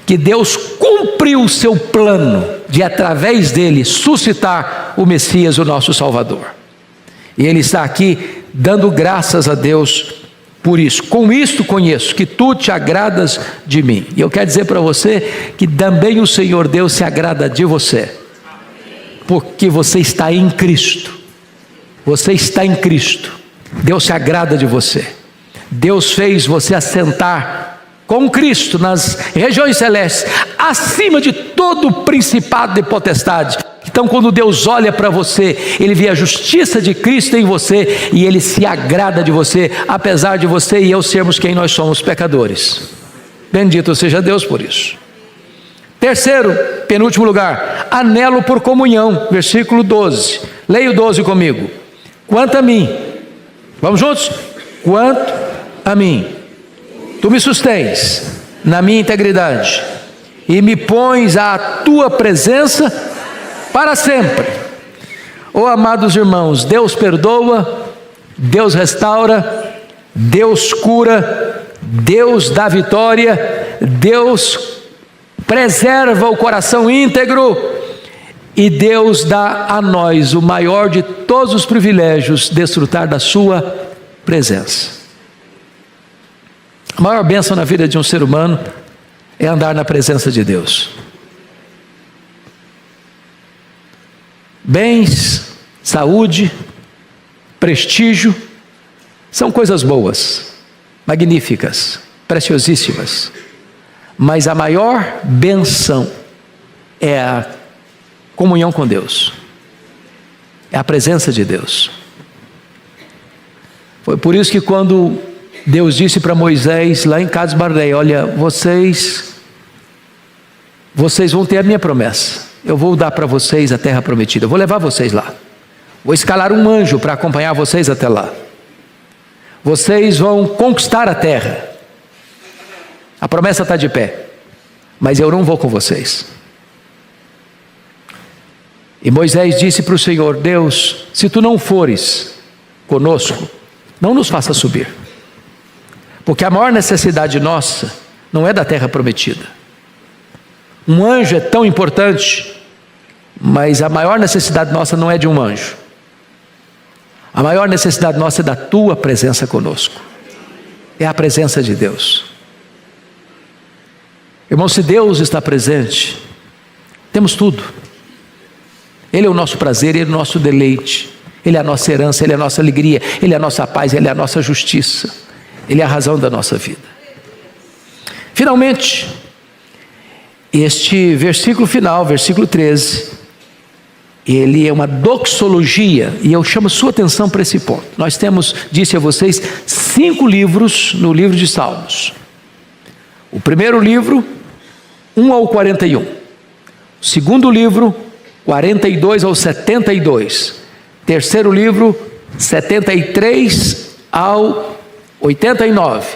que Deus cumpriu o seu plano de, através dele, suscitar o Messias, o nosso Salvador. E ele está aqui dando graças a Deus por isso. Com isto conheço que tu te agradas de mim. E eu quero dizer para você que também o Senhor Deus se agrada de você, porque você está em Cristo. Você está em Cristo. Deus se agrada de você. Deus fez você assentar com Cristo nas regiões celestes, acima de todo principado e potestade. Então, quando Deus olha para você, Ele vê a justiça de Cristo em você, e Ele se agrada de você, apesar de você e eu sermos quem nós somos, pecadores. Bendito seja Deus por isso. Terceiro, penúltimo lugar, anelo por comunhão, versículo 12. Leia o 12 comigo. Quanto a mim, vamos juntos? Quanto a mim, tu me sustens na minha integridade e me pões à tua presença para sempre. Oh, amados irmãos, Deus perdoa, Deus restaura, Deus cura, Deus dá vitória, Deus preserva o coração íntegro, e Deus dá a nós o maior de todos os privilégios, desfrutar da sua presença. A maior bênção na vida de um ser humano é andar na presença de Deus. Bens, saúde, prestígio, são coisas boas, magníficas, preciosíssimas. Mas a maior bênção é a comunhão com Deus, é a presença de Deus. Foi por isso que quando Deus disse para Moisés, lá em Cades Barneia, olha, vocês vão ter a minha promessa, eu vou dar para vocês a terra prometida, eu vou levar vocês lá, vou escalar um anjo para acompanhar vocês até lá, vocês vão conquistar a terra, a promessa está de pé, mas eu não vou com vocês. E Moisés disse para o Senhor, Deus, se tu não fores conosco, não nos faça subir, porque a maior necessidade nossa não é da terra prometida. Um anjo é tão importante, mas a maior necessidade nossa não é de um anjo. A maior necessidade nossa é da tua presença conosco, é a presença de Deus. Irmão, se Deus está presente, temos tudo. Ele é o nosso prazer, Ele é o nosso deleite, Ele é a nossa herança, Ele é a nossa alegria, Ele é a nossa paz, Ele é a nossa justiça, Ele é a razão da nossa vida. Finalmente, este versículo final, versículo 13, ele é uma doxologia, e eu chamo sua atenção para esse ponto. Nós temos, disse a vocês, 5 livros no livro de Salmos. O primeiro livro, 1 ao 41. O segundo livro, 42 ao 72. Terceiro livro, 73 ao 89.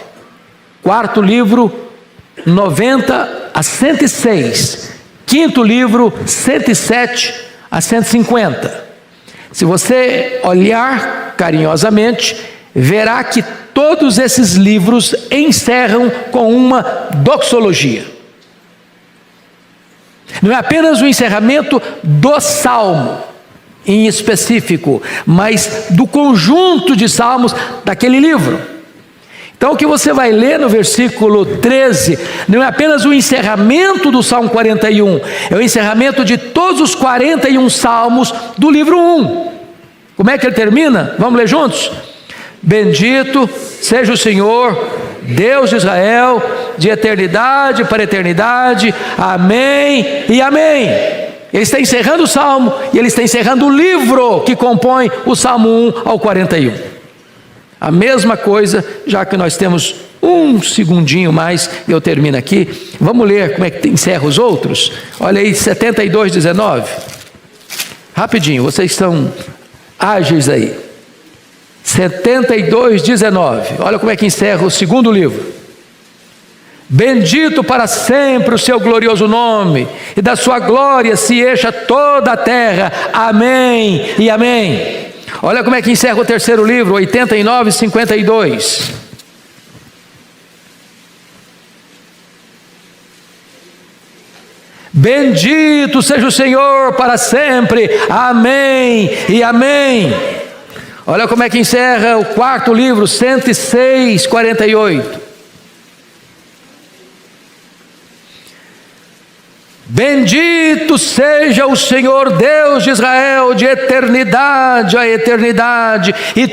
Quarto livro, 90 a 106. Quinto livro, 107 a 150. Se você olhar carinhosamente, verá que todos esses livros encerram com uma doxologia. Não é apenas o encerramento do salmo em específico, mas do conjunto de salmos daquele livro. Então o que você vai ler no versículo 13, não é apenas o encerramento do Salmo 41, é o encerramento de todos os 41 salmos do livro 1. Como é que ele termina? Vamos ler juntos? Bendito seja o Senhor, Deus de Israel, de eternidade para eternidade, amém e amém. Ele está encerrando o salmo, e ele está encerrando o livro que compõe o Salmo 1 ao 41. A mesma coisa, já que nós temos um segundinho mais, eu termino aqui, vamos ler como é que encerra os outros. Olha aí, 72, 19, rapidinho, vocês estão ágeis aí. 72, 19, olha como é que encerra o segundo livro. Bendito para sempre o seu glorioso nome, e da sua glória se encha toda a terra. Amém e amém. Olha como é que encerra o terceiro livro, 89 e 52. Bendito seja o Senhor para sempre. Amém e amém. Olha como é que encerra o quarto livro, 106, 48. Bendito seja o Senhor Deus de Israel, de eternidade a eternidade, e